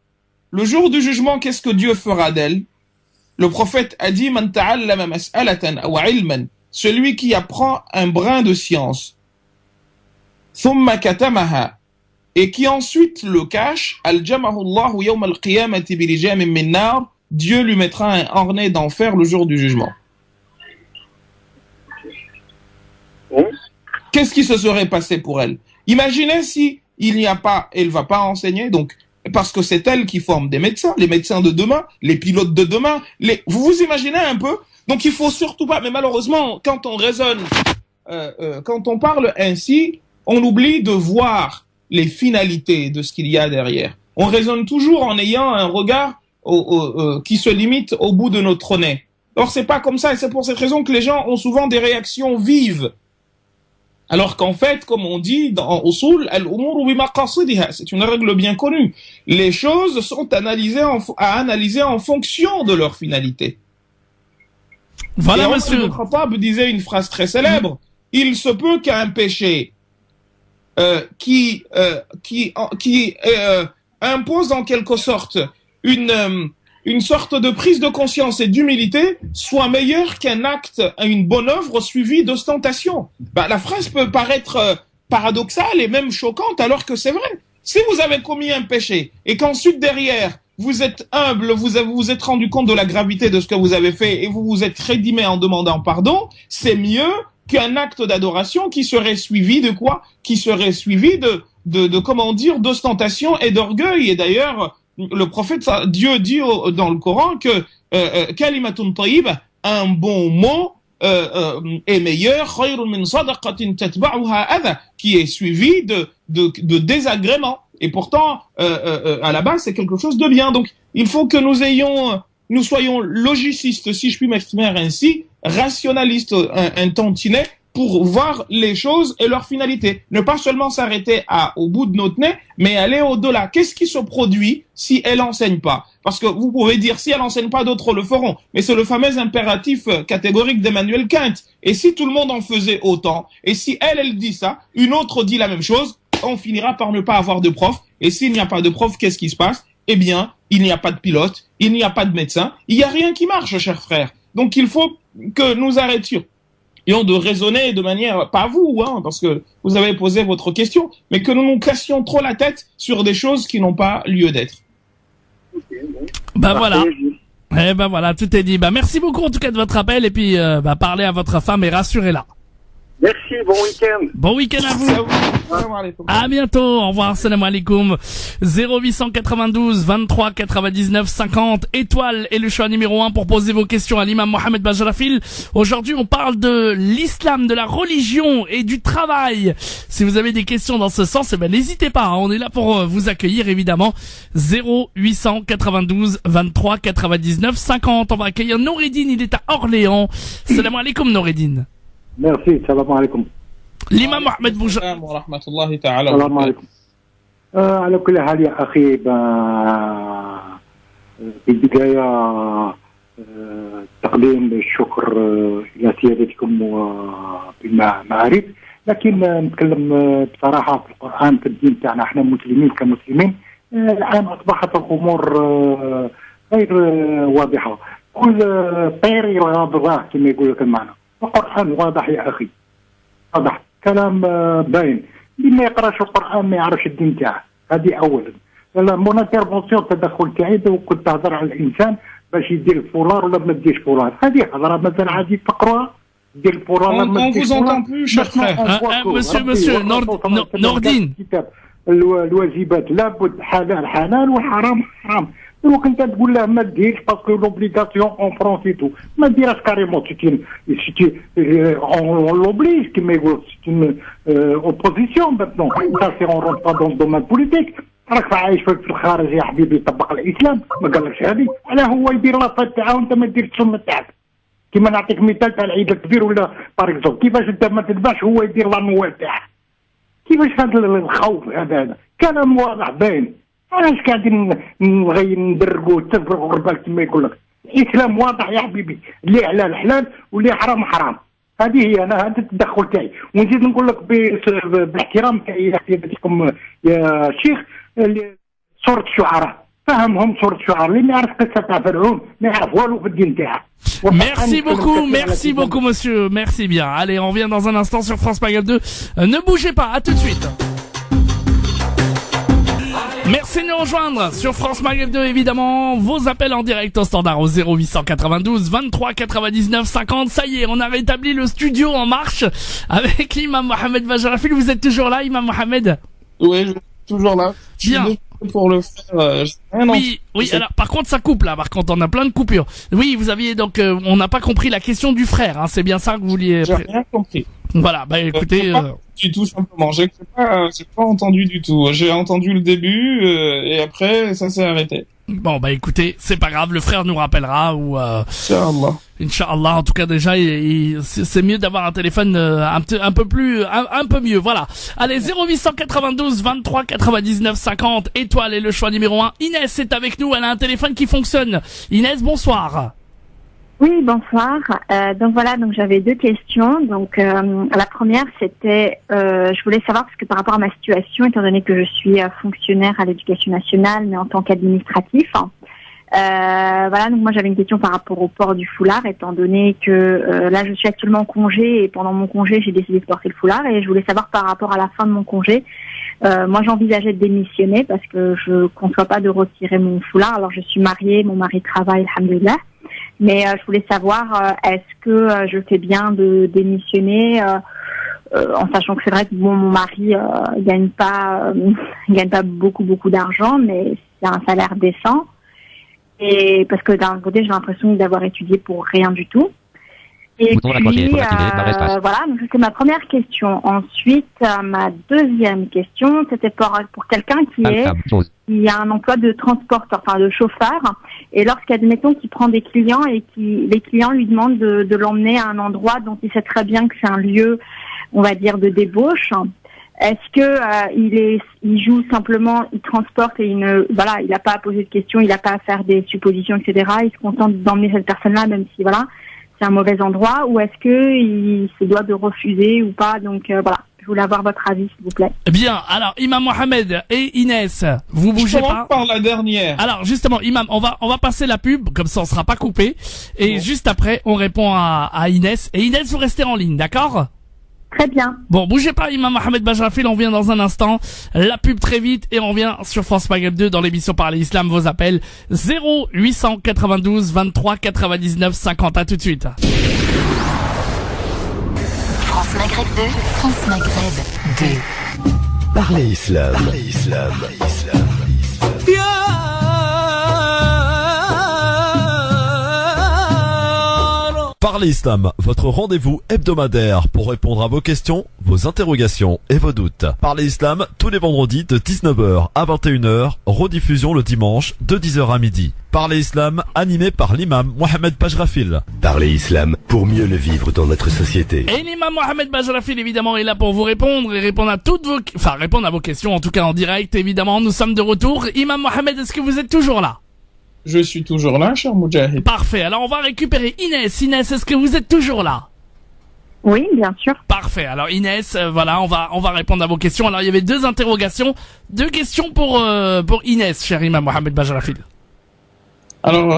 le jour du jugement, qu'est-ce que Dieu fera d'elle? Le prophète a dit, Man ta'allama mas'alatan aw ilman, celui qui apprend un brin de science, thumma katamaha, et qui ensuite le cache, al-jamahu Allahu yawm al-qiyamati bilijamin min nar, Dieu lui mettra un harnais d'enfer le jour du jugement. Qu'est-ce qui se serait passé pour elle? Imaginez si il n'y a pas, elle va pas enseigner, donc parce que c'est elles qui forment des médecins, les médecins de demain, les pilotes de demain. Vous vous imaginez un peu? Donc il faut surtout pas. Mais malheureusement, quand on raisonne, quand on parle ainsi, on oublie de voir les finalités de ce qu'il y a derrière. On raisonne toujours en ayant un regard qui se limite au bout de notre nez. Or c'est pas comme ça, et c'est pour cette raison que les gens ont souvent des réactions vives. Alors qu'en fait, comme on dit dans Usul, al-umuru bimaqasidiha, c'est une règle bien connue. Les choses sont à analyser en fonction de leur finalité. Voilà, et monsieur. Omar ibn Khattab disait une phrase très célèbre. Il se peut qu'un péché qui impose en quelque sorte une sorte de prise de conscience et d'humilité soit meilleur qu'un acte, une bonne œuvre suivie d'ostentation. La phrase peut paraître paradoxale et même choquante alors que c'est vrai. Si vous avez commis un péché et qu'ensuite derrière vous êtes humble, vous vous êtes rendu compte de la gravité de ce que vous avez fait et vous vous êtes rédimé en demandant pardon, c'est mieux qu'un acte d'adoration qui serait suivi de quoi? Qui serait suivi de comment dire, d'ostentation et d'orgueil. Et d'ailleurs, le prophète, Dieu dit dans le Coran que kalimatun tayyib, un bon mot est meilleur, khayrun min sadaqatin tatba'uha adha, qui est suivi de désagréments. Et pourtant, à la base, c'est quelque chose de bien. Donc, il faut que nous soyons logicistes, si je puis m'exprimer ainsi, rationalistes un tantinet, pour voir les choses et leur finalité. Ne pas seulement s'arrêter au bout de notre nez, mais aller au-delà. Qu'est-ce qui se produit si elle enseigne pas? Parce que vous pouvez dire, si elle enseigne pas, d'autres le feront. Mais c'est le fameux impératif catégorique d'Emmanuel Kant. Et si tout le monde en faisait autant, et si elle dit ça, une autre dit la même chose, on finira par ne pas avoir de prof. Et s'il n'y a pas de prof, qu'est-ce qui se passe? Eh bien, il n'y a pas de pilote, il n'y a pas de médecin, il n'y a rien qui marche, chers frères. Donc il faut que nous arrêtions de raisonner de manière, pas vous, parce que vous avez posé votre question, mais que nous nous cassions trop la tête sur des choses qui n'ont pas lieu d'être. Voilà. Voilà, tout est dit. Merci beaucoup en tout cas de votre appel et puis parlez à votre femme et rassurez-la. Merci, bon week-end. Bon week-end à vous. À bientôt. Au revoir. Salam alaikum. 0892 23 99 50 étoile est le choix numéro 1 pour poser vos questions à l'imam Mohamed Bajrafil. Aujourd'hui, on parle de l'islam, de la religion et du travail. Si vous avez des questions dans ce sens, n'hésitez pas. On est là pour vous accueillir évidemment. 0892 23 99 50. On va accueillir Noureddine. Il est à Orléans. Salam alaikum Noureddine. Merci, salam alaikum. الإمام محمد السلام ورحمة الله تعالى السلام عليكم. على كل حال يا أخي في البداية تقديم الشكر إلى سيادتكم وبالمعارف، لكن نتكلم بصراحة في القرآن في الدين تاعنا احنا مسلمين كمسلمين الآن أصبحت الأمور غير واضحة. كل طير يرغب الله كما يقول لك المعنى. القرآن واضح يا أخي، واضح كلام باين. اللي ما يقراش القرآن ما يعرفش الدين تاعه. هذه أولا. مون انترفونسيون التدخل تاعي كنت تهضر على الإنسان باش يدير الفولار ولا ما يديرش فولار، هذه هضرة مثلا عادي تقراها دير الفولار ولا ما يديرش فولار. Monsieur Nordine. الواجبات لابد حلال حلال وحرام حرام. Donc انت تقول له ما ديرش باسكو لوبليغاسيون اون فرونسي تو ما ديرهاش كاريمون سيتي اون لوبليج كيما يقول سيتي اوبوزيسيون ماتنون سا سي اون رونت با دون دومين بوليتيك. راك عايش في الخارج يا حبيبي يطبق الاسلام ما قالكش هذه علاه هو يدير لافات تاعو وانت ما ديرش السنه تاعك. كيما نعطيك مثال تاع العيد الكبير ولا باغ اكزومبل كيفاش انت ما تذبحش هو يدير لانوال تاعه. كيفاش هذا الخوف هذا كلام واضح باين. علاش قاعدين ندرقوا تفرقوا غربال كما يقول لك؟ الاسلام واضح يا حبيبي، اللي حلال حلال واللي حرام حرام. هذه هي انا هذا التدخل تاعي. ونزيد نقول لك بالاحترام تاعي يا سيادتكم يا شيخ سورة الشعراء، فهمهم سورة الشعراء اللي ما يعرف قصة تاع فرعون ما يعرف والو في الدين تاعه. Merci beaucoup monsieur, merci bien. Allez, on revient dans un instant sur France Maghreb 2. Ne bougez pas, à tout de suite. Merci de nous rejoindre sur France Maghreb 2, évidemment. Vos appels en direct au standard au 0892 23 99 50. Ça y est, on a rétabli le studio en marche avec l'imam Mohamed Bajrafil. Vous êtes toujours là, imam Mohamed? Oui, je suis toujours là. Bien. pour le faire. J'ai rien Oui, oui. Alors, par contre, ça coupe là. Par contre, on a plein de coupures. Oui, vous aviez donc, on n'a pas compris la question du frère. Hein, c'est bien ça que vous vouliez. J'ai rien compris. Voilà. Bah, écoutez. Du tout simplement. J'ai pas entendu du tout. J'ai entendu le début et après ça s'est arrêté. Bon, bah écoutez, c'est pas grave. Le frère nous rappellera ou. Inch'Allah. Inch'Allah, en tout cas déjà, c'est mieux d'avoir un téléphone un peu mieux, voilà. Allez, 0892 23 99 50, étoile est le choix numéro 1. Inès est avec nous, elle a un téléphone qui fonctionne. Inès, bonsoir. Oui, bonsoir. Donc voilà, donc j'avais deux questions. Donc la première, c'était, je voulais savoir parce que par rapport à ma situation, étant donné que je suis fonctionnaire à l'Éducation nationale, mais en tant qu'administratif. Voilà, donc moi j'avais une question par rapport au port du foulard, étant donné que là je suis actuellement en congé et pendant mon congé j'ai décidé de porter le foulard et je voulais savoir par rapport à la fin de mon congé, moi j'envisageais de démissionner parce que je conçois pas de retirer mon foulard. Alors je suis mariée, mon mari travaille, alhamdoulilah, mais je voulais savoir est-ce que je fais bien de démissionner en sachant que c'est vrai que bon, mon mari gagne pas beaucoup d'argent, mais c'est un salaire décent. Et parce que d'un côté, j'ai l'impression d'avoir étudié pour rien du tout. Et puis, voilà, donc c'était ma première question. Ensuite, ma deuxième question, c'était pour quelqu'un qui a un emploi de transporteur, enfin de chauffeur. Et lorsqu'admettons qu'il prend des clients et les clients lui demandent de l'emmener à un endroit dont il sait très bien que c'est un lieu, on va dire, de débauche. Est-ce que il joue simplement, il transporte et il n'a pas à poser de questions, il n'a pas à faire des suppositions, etc. Il se contente d'emmener cette personne-là, même si c'est un mauvais endroit, ou est-ce que il se doit de refuser ou pas? Donc voilà, je voulais avoir votre avis, s'il vous plaît. Bien, alors Imam Mohamed et Inès, vous bougez pas. Par la dernière. Alors justement, Imam, on va passer la pub, comme ça on sera pas coupé, et juste après on répond à Inès. Et Inès, vous restez en ligne, d'accord? Très bien. Bon, bougez pas, Imam Mohamed Bajrafil, on vient dans un instant. La pub très vite et on revient sur France Maghreb 2 dans l'émission Parler Islam. Vos appels 0892 23 99 50. À tout de suite. France Maghreb 2, France Maghreb 2. Parler Islam. Parler Islam. Parler Islam, votre rendez-vous hebdomadaire pour répondre à vos questions, vos interrogations et vos doutes. Parler Islam, tous les vendredis de 19h à 21h, rediffusion le dimanche de 10h à midi. Parler Islam, animé par l'imam Mohamed Bajrafil. Parler Islam pour mieux le vivre dans notre société. Et l'imam Mohamed Bajrafil, évidemment, est là pour vous répondre et répondre à vos questions, en tout cas en direct, évidemment. Nous sommes de retour. Imam Mohamed, est-ce que vous êtes toujours là? Je suis toujours là, cher Moujahid. Parfait. Alors, on va récupérer Inès. Inès, est-ce que vous êtes toujours là? Oui, bien sûr. Parfait. Alors, Inès, voilà, on va répondre à vos questions. Alors, il y avait deux questions pour Inès, cher Imam Mohamed Bajrafil. Alors,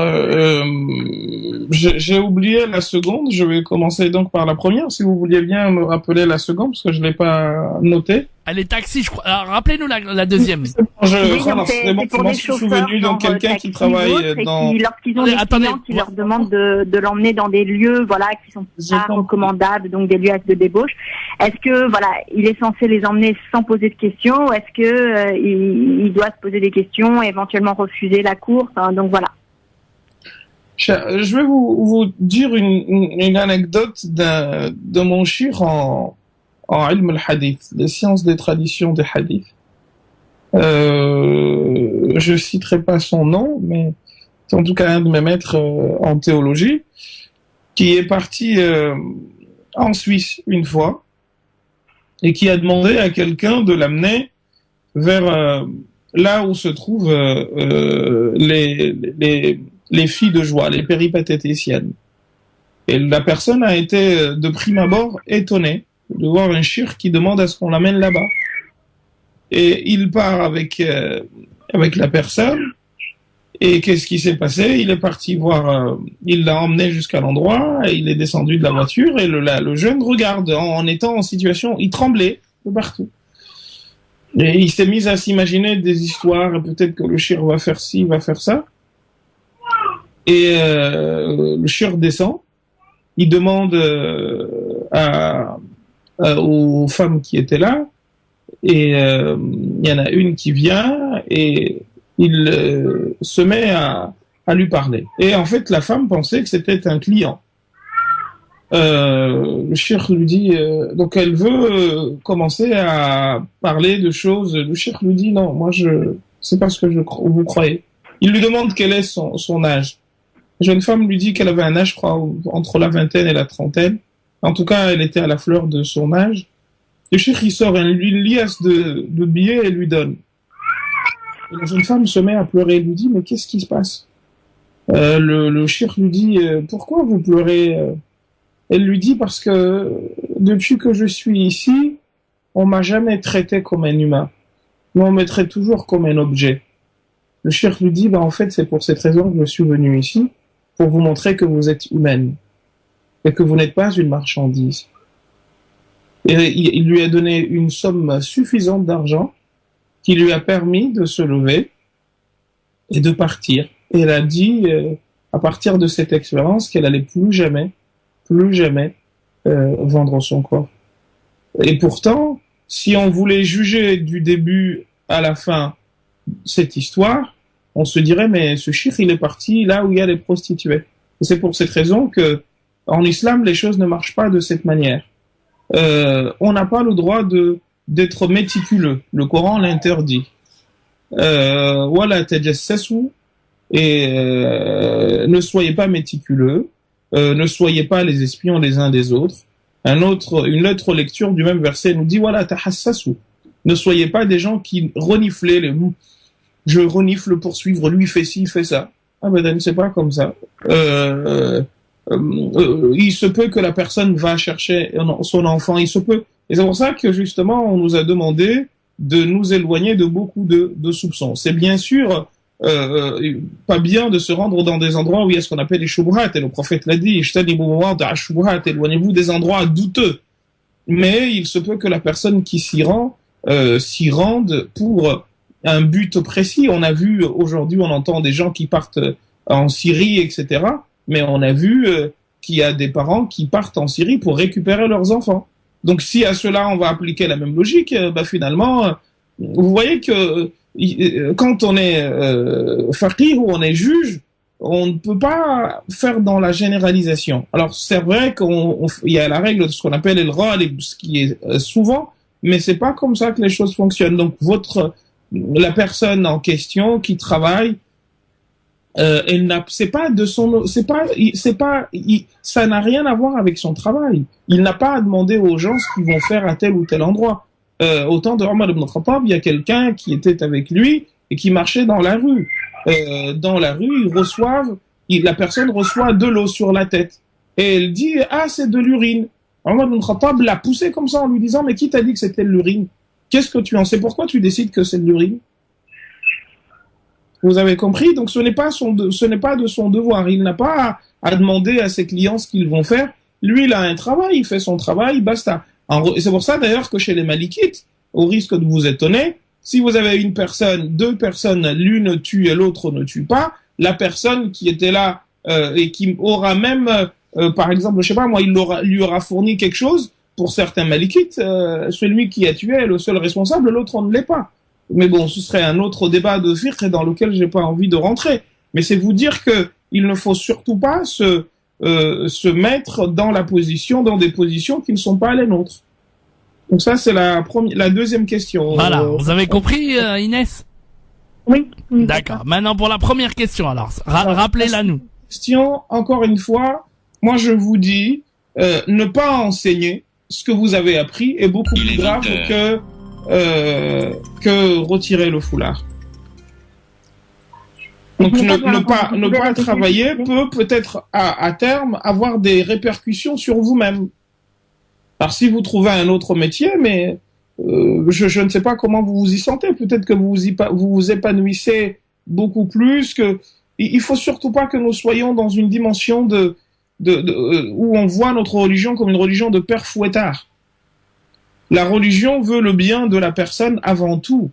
j'ai oublié la seconde. Je vais commencer donc par la première. Si vous vouliez bien me rappeler la seconde, parce que je l'ai pas notée. Les taxis, je crois. Alors, rappelez-nous la deuxième. C'est pour des chauffeurs, donc quelqu'un qui travaille dans. Lorsqu'ils ont des clients qui leur demandent de l'emmener dans des lieux, qui sont pas recommandables, donc des lieux de débauche. Est-ce que, il est censé les emmener sans poser de questions, ou est-ce que il doit se poser des questions et éventuellement refuser la course, donc voilà. Je vais vous dire une anecdote de mon shir en ilm al-hadith, les sciences des traditions des hadiths. Je citerai pas son nom, mais c'est en tout cas un de mes maîtres en théologie, qui est parti en Suisse une fois et qui a demandé à quelqu'un de l'amener vers là où se trouvent les filles de joie, les péripatéticiennes. Et la personne a été de prime abord étonnée de voir un shir qui demande à ce qu'on l'amène là-bas. Et il part avec la personne. Et qu'est-ce qui s'est passé? Il est parti voir, il l'a emmené jusqu'à l'endroit, et il est descendu de la voiture, et le jeune regarde en étant en situation, il tremblait de partout. Et il s'est mis à s'imaginer des histoires, et peut-être que le shir va faire ci, va faire ça. Et le shir descend, il demande aux femmes qui étaient là, Et il y en a une qui vient et il se met à lui parler. Et en fait, la femme pensait que c'était un client. Le cheikh lui dit, donc elle veut commencer à parler de choses. Le cheikh lui dit, non, moi c'est pas ce que vous croyez. Il lui demande quel est son âge. La jeune femme lui dit qu'elle avait un âge, je crois, entre la vingtaine et la trentaine. En tout cas, elle était à la fleur de son âge. Le cheikh, il sort une liasse de billets et lui donne. Et la jeune femme se met à pleurer et lui dit, mais qu'est-ce qui se passe? Le cheikh lui dit, pourquoi vous pleurez? Elle lui dit, parce que depuis que je suis ici, on m'a jamais traité comme un humain, mais on me traite toujours comme un objet. Le cheikh lui dit, en fait, c'est pour cette raison que je suis venu ici, pour vous montrer que vous êtes humaine, et que vous n'êtes pas une marchandise. Et il lui a donné une somme suffisante d'argent, qui lui a permis de se lever et de partir. Et elle a dit, à partir de cette expérience, qu'elle allait plus jamais vendre son corps. Et pourtant, si on voulait juger du début à la fin cette histoire, on se dirait, mais ce cheikh, il est parti là où il y a les prostituées. Et c'est pour cette raison que, en islam, les choses ne marchent pas de cette manière. On n'a pas le droit d'être méticuleux. Le Coran l'interdit. Wala tajassasu, et ne soyez pas méticuleux, ne soyez pas les espions les uns des autres. Une autre lecture du même verset nous dit wala tahassasu, ne soyez pas des gens qui reniflent les mots. Je renifle pour suivre, lui fait ci, fait ça. Ah ben c'est pas comme ça. Il se peut que la personne va chercher son enfant, il se peut. Et c'est pour ça que justement on nous a demandé de nous éloigner de beaucoup de soupçons. C'est bien sûr pas bien de se rendre dans des endroits où il y a ce qu'on appelle les shubuhat, et le prophète l'a dit, éloignez-vous des endroits douteux. Mais il se peut que la personne qui s'y rende pour un but précis. On a vu aujourd'hui, on entend des gens qui partent en Syrie, etc. Mais on a vu qu'il y a des parents qui partent en Syrie pour récupérer leurs enfants. Donc si à cela on va appliquer la même logique, finalement, vous voyez que quand on est faqih ou on est juge, on ne peut pas faire dans la généralisation. Alors c'est vrai qu'il y a la règle de ce qu'on appelle le ghalib, ce qui est souvent, mais c'est pas comme ça que les choses fonctionnent. Donc la personne en question qui travaille, ça n'a rien à voir avec son travail. Il n'a pas à demander aux gens ce qu'ils vont faire à tel ou tel endroit. Au temps de Omar ibn Khattab, il y a quelqu'un qui était avec lui et qui marchait dans la rue. Dans la rue, la personne reçoit de l'eau sur la tête. Et elle dit, c'est de l'urine. Omar ibn Khattab l'a poussé comme ça en lui disant, mais qui t'a dit que c'était de l'urine? Qu'est-ce que tu en sais? Pourquoi tu décides que c'est de l'urine? Vous avez compris? Donc ce n'est pas de son devoir. Il n'a pas à demander à ses clients ce qu'ils vont faire. Lui, il a un travail, il fait son travail, basta. Et c'est pour ça d'ailleurs que chez les Malikites, au risque de vous étonner, si vous avez deux personnes, l'une tue et l'autre ne tue pas, la personne qui était là et qui aura même, par exemple, je sais pas moi, lui aura fourni quelque chose. Pour certains Malikites, celui qui a tué est le seul responsable, l'autre on ne l'est pas. Mais bon, ce serait un autre débat de fiqh dans lequel j'ai pas envie de rentrer. Mais c'est vous dire que il ne faut surtout pas se mettre dans des positions qui ne sont pas les nôtres. Donc ça, c'est la deuxième question. Voilà, vous avez compris, Inès? Oui. D'accord. Maintenant, pour la première question, alors, rappelez-la nous. Question, encore une fois, moi je vous dis, ne pas enseigner ce que vous avez appris est beaucoup plus grave que retirer le foulard. Donc ne pas travailler peut-être à terme avoir des répercussions sur vous-même. Alors si vous trouvez un autre métier, mais je ne sais pas comment vous vous y sentez. Peut-être que vous vous épanouissez beaucoup plus. Il faut surtout pas que nous soyons dans une dimension où on voit notre religion comme une religion de père fouettard. La religion veut le bien de la personne avant tout.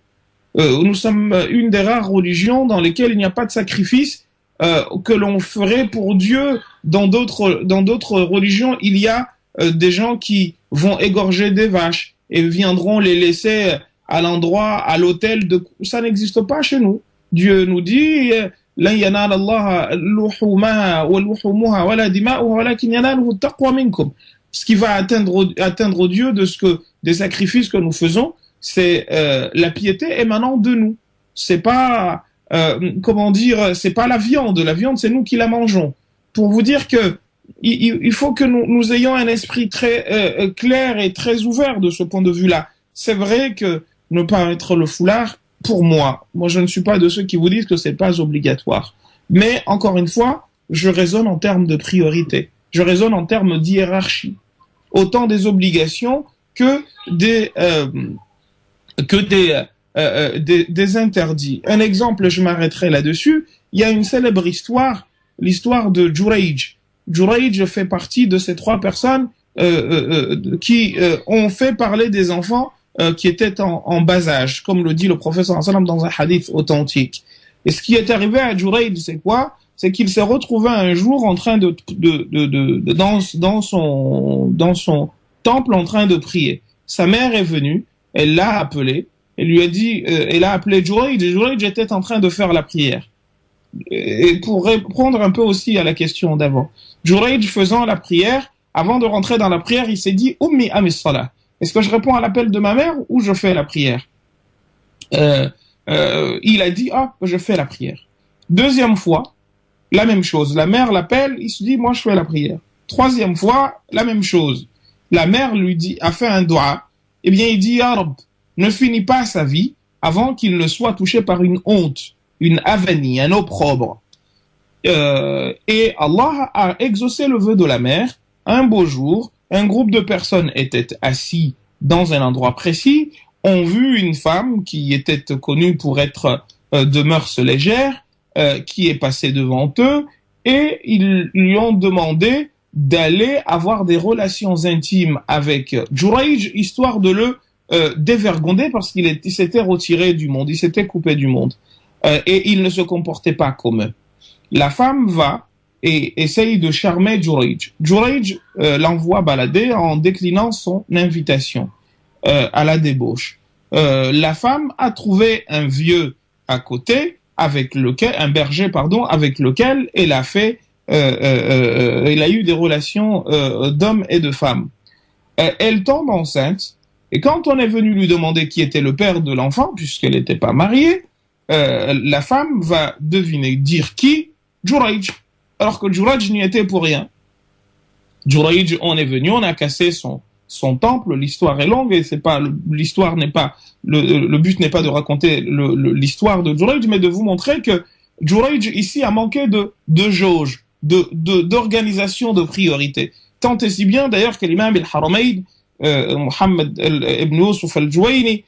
Nous sommes une des rares religions dans lesquelles il n'y a pas de sacrifice que l'on ferait pour Dieu. Dans d'autres religions, il y a des gens qui vont égorger des vaches et viendront les laisser à l'endroit, à l'hôtel de, ça n'existe pas chez nous. Dieu nous dit, لن ينال الله لحومها ولحومها ولا دماؤها ولكن يناله التقوى منكم. Ce qui va atteindre Dieu de ce que, des sacrifices que nous faisons, c'est la piété émanant de nous. C'est pas, c'est pas la viande. La viande, c'est nous qui la mangeons. Pour vous dire que il faut que nous ayons un esprit très clair et très ouvert de ce point de vue-là. C'est vrai que ne pas mettre le foulard, pour moi, je ne suis pas de ceux qui vous disent que c'est pas obligatoire. Mais encore une fois, je raisonne en termes de priorité. Je raisonne en termes d'hiérarchie. Autant des obligations que des interdits. Un exemple, je m'arrêterai là-dessus. Il y a une célèbre histoire, l'histoire de Jurayj. Jurayj fait partie de ces 3 personnes qui ont fait parler des enfants qui étaient en bas âge, comme le dit le prophète sallallahu alayhi wa sallam dans un hadith authentique. Et ce qui est arrivé à Jurayj, c'est quoi? C'est qu'il s'est retrouvé un jour en train dans son temple en train de prier. Sa mère est venue, elle l'a appelé, elle lui a dit, elle a appelé Jurayj, et Jurayj était en train de faire la prière. Et pour répondre un peu aussi à la question d'avant, Jurayj faisant la prière, avant de rentrer dans la prière, il s'est dit, Ummi amis salah. Est-ce que je réponds à l'appel de ma mère ou je fais la prière? Il a dit, je fais la prière. Deuxième fois, la même chose. La mère l'appelle, il se dit, moi je fais la prière. Troisième fois, la même chose. La mère lui dit, a fait un doua. Eh bien, il dit, Ya Rab, ne finis pas sa vie avant qu'il ne soit touché par une honte, une avanie, un opprobre. Et Allah a exaucé le vœu de la mère. Un beau jour, un groupe de personnes étaient assis dans un endroit précis, ont vu une femme qui était connue pour être de mœurs légères, qui est passée devant eux, et ils lui ont demandé d'aller avoir des relations intimes avec Jurayj, histoire de le dévergonder, parce qu'il s'était retiré du monde, il s'était coupé du monde, et il ne se comportait pas comme eux. La femme va et essaye de charmer Jurayj. Jurayj l'envoie balader en déclinant son invitation à la débauche. La femme a trouvé un vieux à côté, un berger, avec lequel elle a fait, elle a eu des relations d'hommes et de femmes. Elle tombe enceinte, et quand on est venu lui demander qui était le père de l'enfant, puisqu'elle n'était pas mariée, la femme va dire qui? Jurayj. Alors que Jurayj n'y était pour rien. Jurayj, on est venu, on a cassé son temple, l'histoire est longue, et le but n'est pas de raconter l'histoire de Jurayj, mais de vous montrer que Jurayj ici a manqué de jauge, d'organisation, de priorité. Tant et si bien d'ailleurs que l'imam al-Haramayn, Mohammed ibn Yusuf al-Juwayni,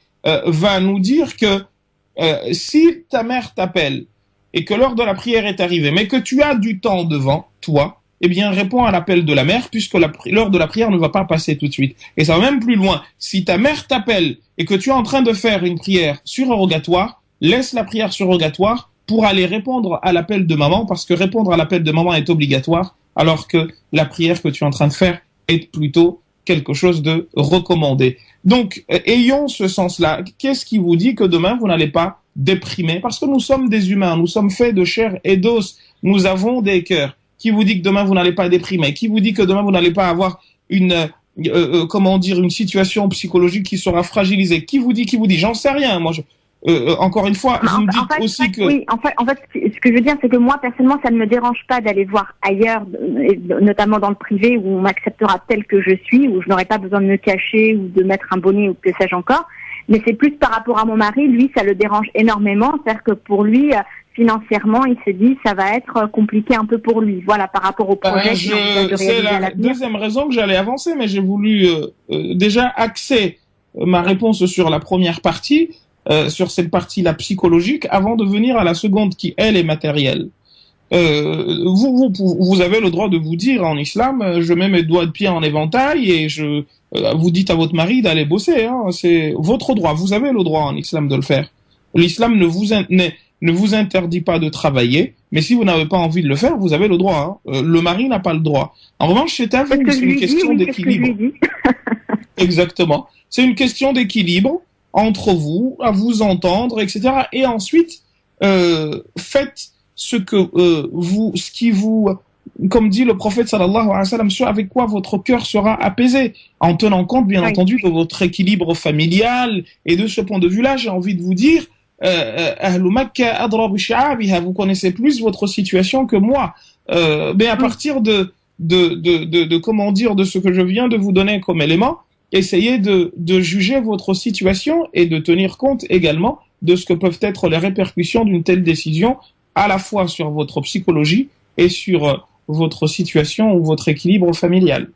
va nous dire que si ta mère t'appelle et que l'heure de la prière est arrivée, mais que tu as du temps devant toi, eh bien, réponds à l'appel de la mère, puisque l'heure de la prière ne va pas passer tout de suite. Et ça va même plus loin. Si ta mère t'appelle et que tu es en train de faire une prière surrogatoire, laisse la prière surrogatoire pour aller répondre à l'appel de maman, parce que répondre à l'appel de maman est obligatoire, alors que la prière que tu es en train de faire est plutôt quelque chose de recommandé. Donc, ayons ce sens-là. Qu'est-ce qui vous dit que demain, vous n'allez pas déprimer? Parce que nous sommes des humains, nous sommes faits de chair et d'os, nous avons des cœurs. Qui vous dit que demain, vous n'allez pas déprimer? Qui vous dit que demain, vous n'allez pas avoir une situation psychologique qui sera fragilisée? Qui vous dit? J'en sais rien. Moi, encore une fois, vous me dites aussi que... Oui, en fait, ce que je veux dire, c'est que moi, personnellement, ça ne me dérange pas d'aller voir ailleurs, notamment dans le privé, où on m'acceptera tel que je suis, où je n'aurai pas besoin de me cacher ou de mettre un bonnet ou que sais-je encore. Mais c'est plus par rapport à mon mari, lui, ça le dérange énormément. C'est-à-dire que pour lui, financièrement, il se dit, ça va être compliqué un peu pour lui. Voilà, par rapport au projet. C'est la deuxième raison que j'allais avancer, mais j'ai voulu déjà axer ma réponse sur la première partie, sur cette partie-là psychologique, avant de venir à la seconde qui, elle, est matérielle. Vous avez le droit de vous dire en islam, je mets mes doigts de pied en éventail et vous dites à votre mari d'aller bosser. C'est votre droit. Vous avez le droit en islam de le faire. L'islam ne vous interdit pas de travailler, mais si vous n'avez pas envie de le faire, vous avez le droit. Le mari n'a pas le droit. En revanche, c'est une question d'équilibre. Exactement. C'est une question d'équilibre. entre vous, à vous entendre, etc. Et ensuite, faites ce qui vous, comme dit le prophète sallallahu alayhi wa sallam, ce avec quoi votre cœur sera apaisé, en tenant compte, bien entendu, de votre équilibre familial. Et de ce point de vue-là, j'ai envie de vous dire, Ahlu Makka adra bi shi'abiha, vous connaissez plus votre situation que moi. Mais à partir de comment dire, de ce que je viens de vous donner comme élément, essayez de juger votre situation et de tenir compte également de ce que peuvent être les répercussions d'une telle décision, à la fois sur votre psychologie et sur votre situation ou votre équilibre familial.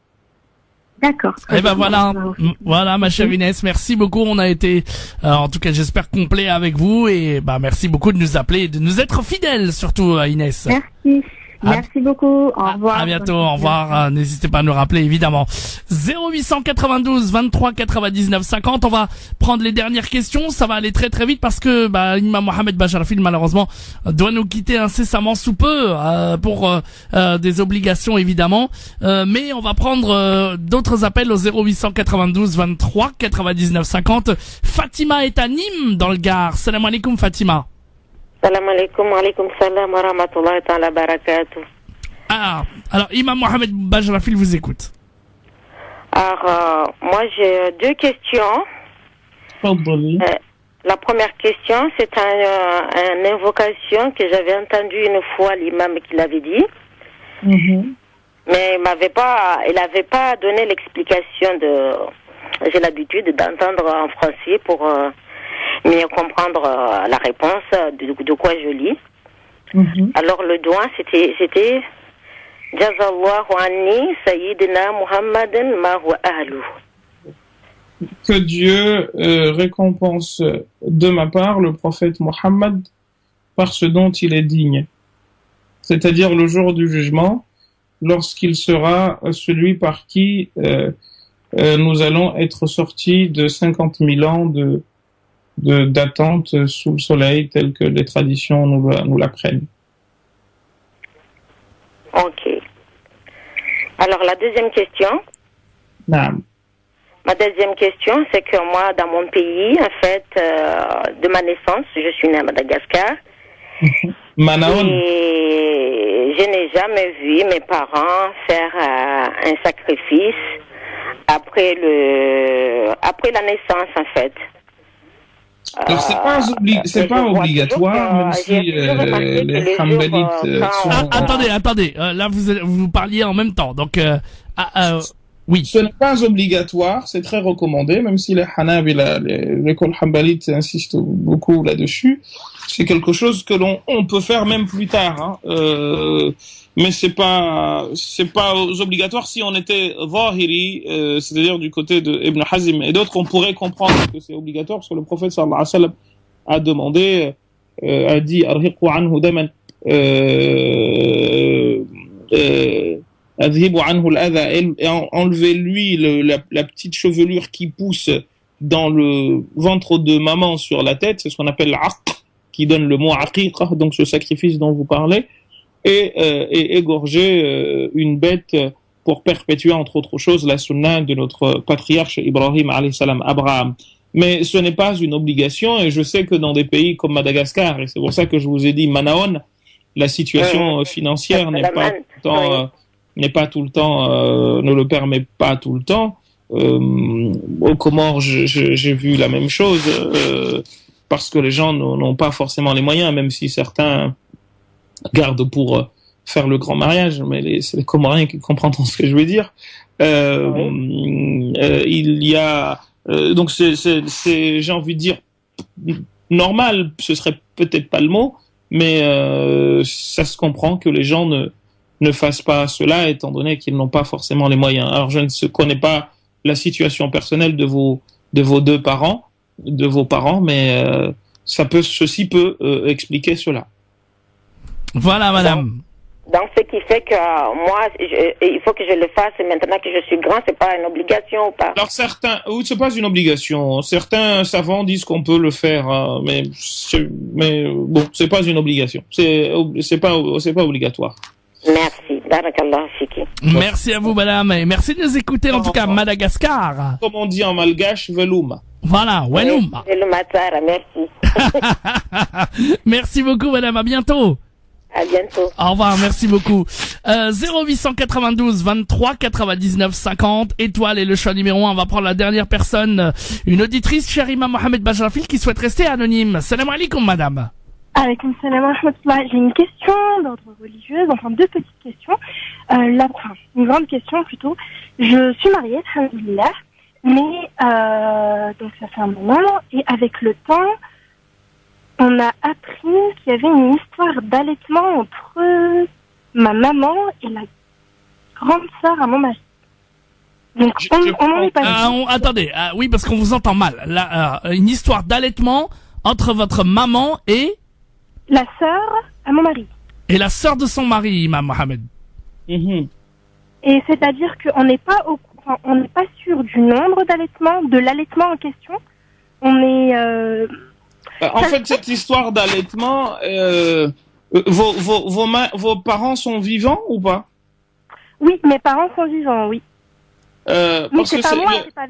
D'accord. Eh ben voilà ma chère Inès, merci beaucoup. On a été, en tout cas j'espère, complet avec vous, et bah merci beaucoup de nous appeler et de nous être fidèles surtout, Inès. Merci. Merci beaucoup. Au revoir. À bientôt. Au revoir. N'hésitez pas à nous rappeler, évidemment. 0892 23 99 50. On va prendre les dernières questions. Ça va aller très très vite parce que Imam Mohamed Bajarfil, malheureusement, doit nous quitter incessamment sous peu pour des obligations, évidemment. Mais on va prendre d'autres appels au 0892 23 99 50. Fatima est à Nîmes, dans le Gard. Salam alaikum, Fatima. Salam alaikum, wa alaikum salam wa rahmatullahi ta'ala barakatuh. Alors, Imam Mohamed Bajarfil vous écoute. Alors, moi j'ai deux questions. La première question, c'est une invocation que j'avais entendue une fois l'imam qui l'avait dit. Mais il avait pas donné l'explication j'ai l'habitude d'entendre en français pour mieux comprendre la réponse de quoi je lis. Alors le doigt c'était Jazallahu anni Sayyidina Muhammadan ma huwa ahlu. Que Dieu récompense de ma part le prophète Mohammed par ce dont il est digne. C'est-à-dire le jour du jugement, lorsqu'il sera celui par qui nous allons être sortis de 50 000 ans d'attente sous le soleil, tel que les traditions nous l'apprennent. Ok. Alors la deuxième question. Naam. Ma deuxième question, c'est que moi, dans mon pays, en fait, de ma naissance, je suis née à Madagascar. Manaon. Et je n'ai jamais vu mes parents faire un sacrifice après la naissance, en fait. Alors c'est pas obligatoire, même si les Hanbalites sont... Attendez, là vous parliez en même temps, donc oui. Ce n'est pas obligatoire, c'est très recommandé, même si les Hanabila, l'école Hanbalite insiste beaucoup là-dessus. C'est quelque chose que on peut faire même plus tard, mais c'est pas obligatoire. Si on était Zahiri, c'est-à-dire du côté de Ibn Hazm et d'autres, on pourrait comprendre que c'est obligatoire parce que le prophète sallallahu alayhi wa sallam a demandé, a dit arhiqu anhu daman adhibu anhu al-adha, et enlevez-lui la petite chevelure qui pousse dans le ventre de maman sur la tête, c'est ce qu'on appelle l'aqq, qui donne le mot aqiqa, donc ce sacrifice dont vous parlez, et égorger une bête pour perpétuer, entre autres choses, la sunna de notre patriarche Ibrahim alayhi salam, Abraham. Mais ce n'est pas une obligation, et je sais que dans des pays comme Madagascar, et c'est pour ça que je vous ai dit Manaon, la situation financière ne le permet pas tout le temps. Aux Comores, j'ai vu la même chose, parce que les gens n'ont pas forcément les moyens, même si certains gardent pour faire le grand mariage, mais c'est les Comoriens qui comprendront ce que je veux dire. Il y a donc c'est j'ai envie de dire normal, ce serait peut-être pas le mot, mais ça se comprend que les gens ne fassent pas cela, étant donné qu'ils n'ont pas forcément les moyens. Alors je ne connais pas la situation personnelle de vos deux parents, de vos parents, mais ceci peut expliquer cela. Voilà, madame. Donc, ce qui fait que moi, il faut que je le fasse maintenant que je suis grand, c'est pas une obligation ou pas? Alors c'est pas une obligation. Certains savants disent qu'on peut le faire, mais bon, c'est pas une obligation. C'est pas obligatoire. Merci. Barakallah fiki. Merci à vous, madame, et merci de nous écouter, en tout cas, Madagascar. Comme on dit en malgache, velouma. Voilà, Wenoum. C'est le matin, merci. Merci beaucoup, madame. À bientôt. À bientôt. Au revoir, merci beaucoup. 0892 23 99 50, étoile et le choix numéro 1. On va prendre la dernière personne, une auditrice, Sharima Mohamed Bajrafil, qui souhaite rester anonyme. Salam alaikum, madame. Alaikum salam wa rahmatullah. J'ai une question d'ordre religieuse, enfin deux petites questions. Une grande question plutôt. Je suis mariée, alhamdoulilah, mais donc ça fait un moment, et avec le temps, on a appris qu'il y avait une histoire d'allaitement entre ma maman et la grande sœur à mon mari. Donc on n'en est pas dit. Attendez, oui, parce qu'on vous entend mal. Une histoire d'allaitement entre votre maman et la sœur à mon mari. Et la sœur de son mari, Imam Mohamed. Et c'est-à-dire qu'on n'est pas on n'est pas sûr du nombre d'allaitements, de l'allaitement en question. On est en fait, cette histoire d'allaitement, vos parents sont vivants ou pas? Oui, mes parents sont vivants, oui. Parce que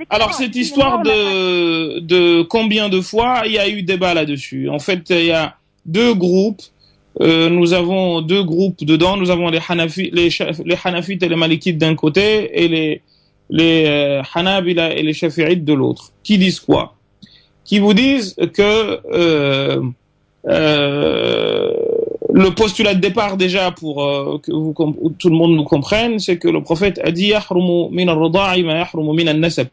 alors cette histoire de combien de fois, il y a eu débat là-dessus. En fait, il y a deux groupes. Nous avons deux groupes dedans. Nous avons les Hanafites et les Malikites d'un côté et les Hanabila et les Shafi'ites de l'autre. Qui disent quoi? Qui vous disent que le postulat de départ déjà pour que tout le monde nous comprenne, c'est que le prophète a dit yahrumu min ar-rida'i ma yahrumu min an-nasab.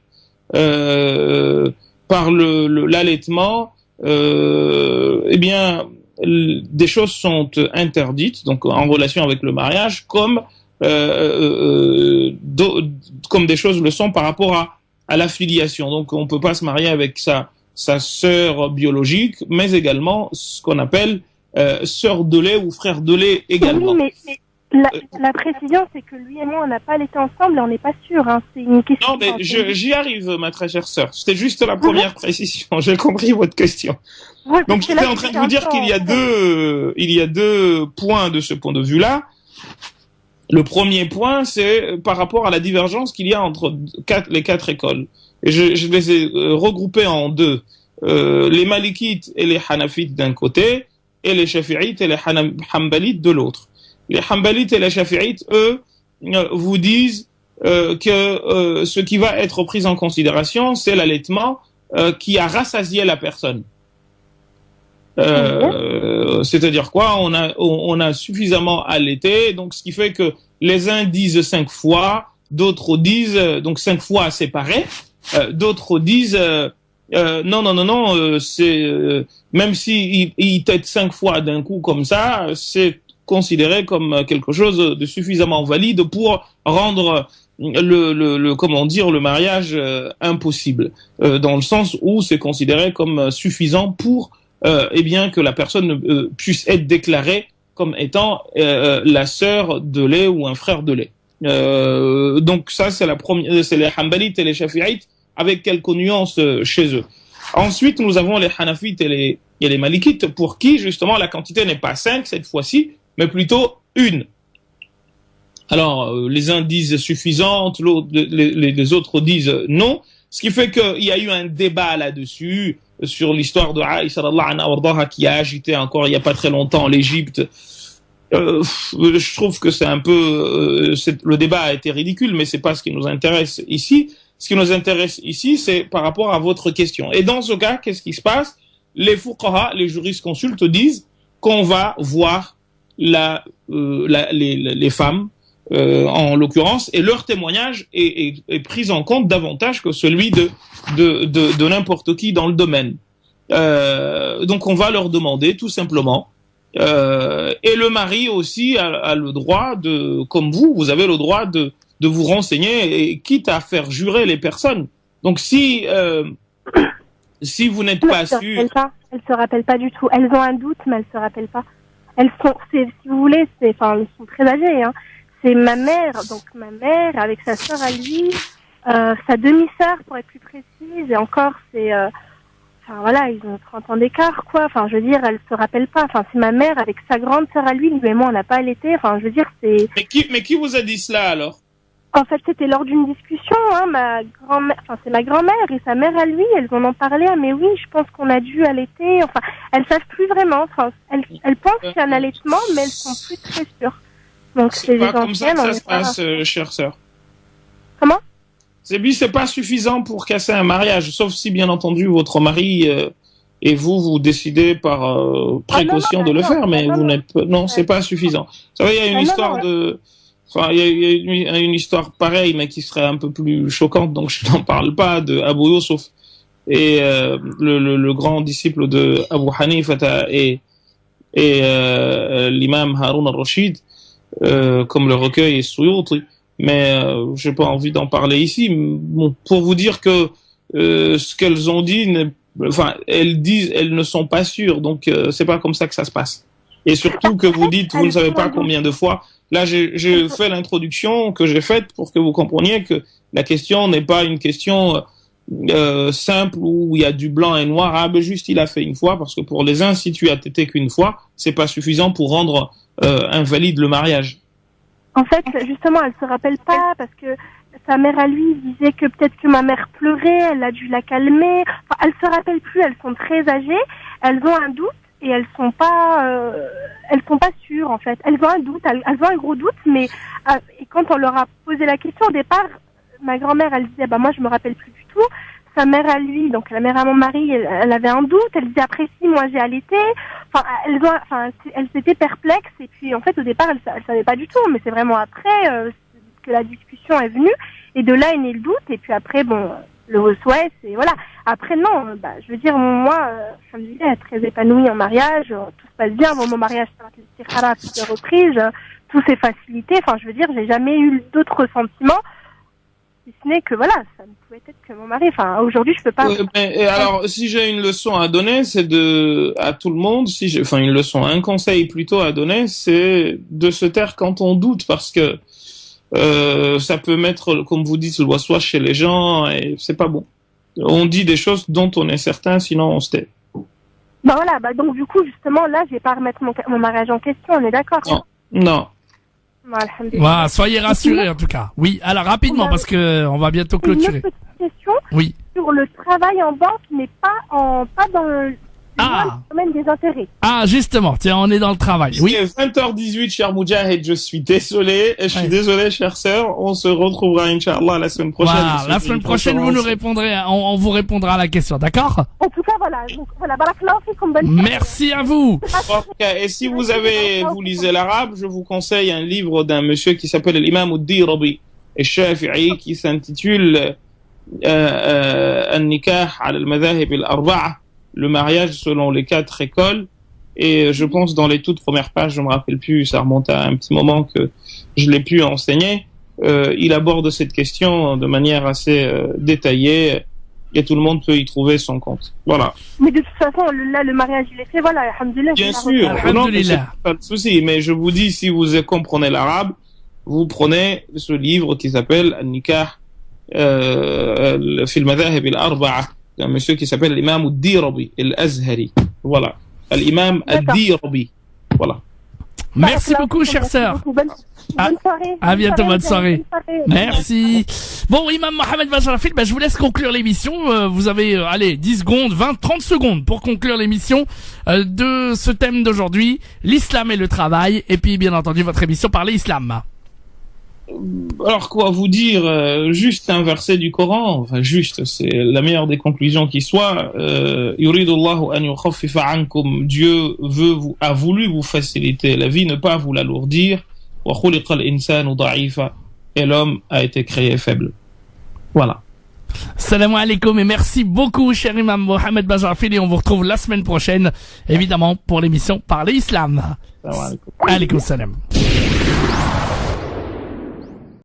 Par l'allaitement, eh bien des choses sont interdites, donc en relation avec le mariage, comme des choses le sont par rapport à la filiation. Donc on peut pas se marier avec sa sœur biologique, mais également ce qu'on appelle sœur de lait ou frère de lait également. Oui, mais la précision, c'est que lui et moi, on n'a pas été ensemble et on n'est pas sûr. Hein. C'est une question. Non, mais j'y arrive, ma très chère sœur. C'était juste la première précision. J'ai compris votre question. Ouais, donc, j'étais en train de vous dire qu'il y a deux points de ce point de vue-là. Le premier point, c'est par rapport à la divergence qu'il y a entre les quatre écoles. Et je les ai regroupés en deux. Les Malikites et les Hanafites d'un côté, et les Shafi'ites et les Hanbalites de l'autre. Les Hanbalites et les Shafi'ites, eux, vous disent que ce qui va être pris en considération, c'est l'allaitement qui a rassasié la personne. C'est-à-dire quoi? On a suffisamment allaité, donc ce qui fait que les uns disent 5 fois, d'autres disent donc 5 fois séparés, d'autres disent non, c'est même si il tête 5 fois d'un coup comme ça, c'est considéré comme quelque chose de suffisamment valide pour rendre le mariage impossible, dans le sens où c'est considéré comme suffisant pour que la personne puisse être déclarée comme étant la sœur de lait ou un frère de lait. Donc ça c'est c'est les Hanbalites et les Shafi'ites avec quelques nuances chez eux. Ensuite nous avons les Hanafites et les Malikites pour qui justement la quantité n'est pas 5 cette fois-ci, mais plutôt 1. Alors les uns disent suffisante, les autres disent non, ce qui fait qu'il y a eu un débat là-dessus sur l'histoire de Aïcha qui a agité encore il y a pas très longtemps l'Égypte. Je trouve que c'est un peu le débat a été ridicule, mais c'est pas ce qui nous intéresse ici. Ce qui nous intéresse ici, c'est par rapport à votre question. Et dans ce cas, qu'est-ce qui se passe? Les fuqaha, les jurisconsultes disent qu'on va voir les femmes, en l'occurrence, et leur témoignage est pris en compte davantage que celui de n'importe qui dans le domaine. Donc on va leur demander tout simplement. Et le mari aussi a le droit comme vous avez le droit de vous renseigner, et quitte à faire jurer les personnes. Donc si vous n'êtes pas sûr... Elles se rappellent pas du tout. Elles ont un doute, mais elles se rappellent pas. Elles sont, si vous voulez, elles sont très âgées, hein. C'est ma mère, avec sa sœur à lui, sa demi-sœur pour être plus précise, et encore c'est, ils ont 30 ans d'écart, quoi. Enfin, je veux dire, elle se rappelle pas. Enfin, c'est ma mère avec sa grande sœur à lui et moi on n'a pas allaité. Enfin, je veux dire, c'est. Mais qui vous a dit cela alors? En fait, c'était lors d'une discussion, ma grand-mère, c'est ma grand-mère et sa mère à lui, elles en ont parlé, mais oui, je pense qu'on a dû allaiter, elles savent plus vraiment, elles pensent qu'il y a un allaitement, mais elles sont plus très sûres. Donc, c'est pas comme ça que ça se passe, chère sœur. Comment? C'est pas suffisant pour casser un mariage, sauf si, bien entendu, votre mari, et vous décidez par précaution de le faire, mais vous n'êtes pas, non, c'est pas suffisant. Vous savez, il y a une histoire il y a une histoire pareille, mais qui serait un peu plus choquante, donc je n'en parle pas, de Abu Yusuf et le grand disciple de Abu Hanifa et l'imam Haroun al-Rashid, comme le recueil Suyuti, mais j'ai pas envie d'en parler ici. Bon, pour vous dire que ce qu'elles ont dit, elles ne sont pas sûres, donc c'est pas comme ça que ça se passe. Et surtout que vous dites, vous ne savez pas combien de fois. Là, j'ai fait l'introduction que j'ai faite pour que vous compreniez que la question n'est pas une question simple où il y a du blanc et noir. Ah, ben juste il a fait une fois, parce que pour les uns, si tu as tété qu'une fois, c'est pas suffisant pour rendre invalide le mariage. En fait, justement, elle se rappelle pas parce que sa mère à lui disait que peut-être que ma mère pleurait, elle a dû la calmer. Elle se rappelle plus, elles sont très âgées, elles ont un doute. Et elles sont pas sûres en fait. Elles ont un doute, elles ont un gros doute, mais et quand on leur a posé la question au départ, ma grand-mère elle disait moi je me rappelle plus du tout. Sa mère à lui, donc la mère à mon mari, elle avait un doute. Elle disait après si moi j'ai allaité. Elles étaient perplexes et puis en fait au départ elles savaient pas du tout, mais c'est vraiment après que la discussion est venue et de là est né le doute et puis après le souhait, c'est voilà. Après non, je veux dire moi, je me disais très épanouie en mariage, tout se passe bien. Mon mariage c'est à plusieurs reprises, tout s'est facilité. Enfin, je veux dire, j'ai jamais eu d'autres sentiments, si ce n'est que voilà, ça ne pouvait être que mon mari. Enfin, aujourd'hui, je peux pas. Alors, si j'ai une leçon à donner, c'est à tout le monde. Une leçon, un conseil plutôt à donner, c'est de se taire quand on doute, parce que ça peut mettre, comme vous dites, le waswas chez les gens et c'est pas bon. On dit des choses dont on est certain, sinon on se tait. Donc du coup, justement, là, je vais pas remettre mon mariage en question, on est d'accord? Non. Voilà, soyez rassurés en tout cas. Oui, alors rapidement, parce que on va bientôt clôturer. Une petite question. Oui. Sur le travail en banque, mais pas dans le domaine des intérêts. Ah, justement, tiens, on est dans le travail. Oui. 20h18, cher Moudjahid, je suis désolé, chère sœur, on se retrouvera, Inch'Allah, la semaine prochaine. Voilà, la semaine prochaine, vous nous répondrez, on vous répondra à la question, d'accord? En tout cas, voilà, barakallahu fikum, merci à vous. Et si vous lisez l'arabe, je vous conseille un livre d'un monsieur qui s'appelle l'imam ad-Dirabi et Shafi'i, qui s'intitule An-Nikah ala al-Madhahib al-Arba'a, le mariage selon les 4 écoles, et je pense dans les toutes premières pages, je me rappelle plus, ça remonte à un petit moment que je l'ai pu enseigner, il aborde cette question de manière assez détaillée, et tout le monde peut y trouver son compte. Voilà. Mais de toute façon, là, le mariage, il est fait, voilà, alhamdoulilah. Bien sûr, pas de souci, mais je vous dis, si vous comprenez l'arabe, vous prenez ce livre qui s'appelle An-Nikah fi al-Madhahib al-Arba'a, un monsieur qui s'appelle l'imam ad-Dirabi al-Azhari. Voilà. L'imam ad-Dirabi. Voilà. Merci beaucoup, chère sœur. Bonne soirée. À bientôt, bonne soirée. Merci. Bon, Imam Mohamed Bajrafil, je vous laisse conclure l'émission. Vous avez, 10 secondes, 20, 30 secondes pour conclure l'émission de ce thème d'aujourd'hui, l'islam et le travail, et puis, bien entendu, votre émission Parler Islam. Alors quoi vous dire, juste un verset du Coran, juste, c'est la meilleure des conclusions qui soit. Yuridullahu an yukhaffifa ankum, Dieu a voulu vous faciliter la vie, ne pas vous l'alourdir. Wa khuliqal insanu da'ifa, et l'homme a été créé faible. Voilà. Salam alaikum et merci beaucoup, cher Imam Mohamed Bajrafil, et on vous retrouve la semaine prochaine, évidemment, pour l'émission Parler Islam. Salam alaikum. Alaikum salam.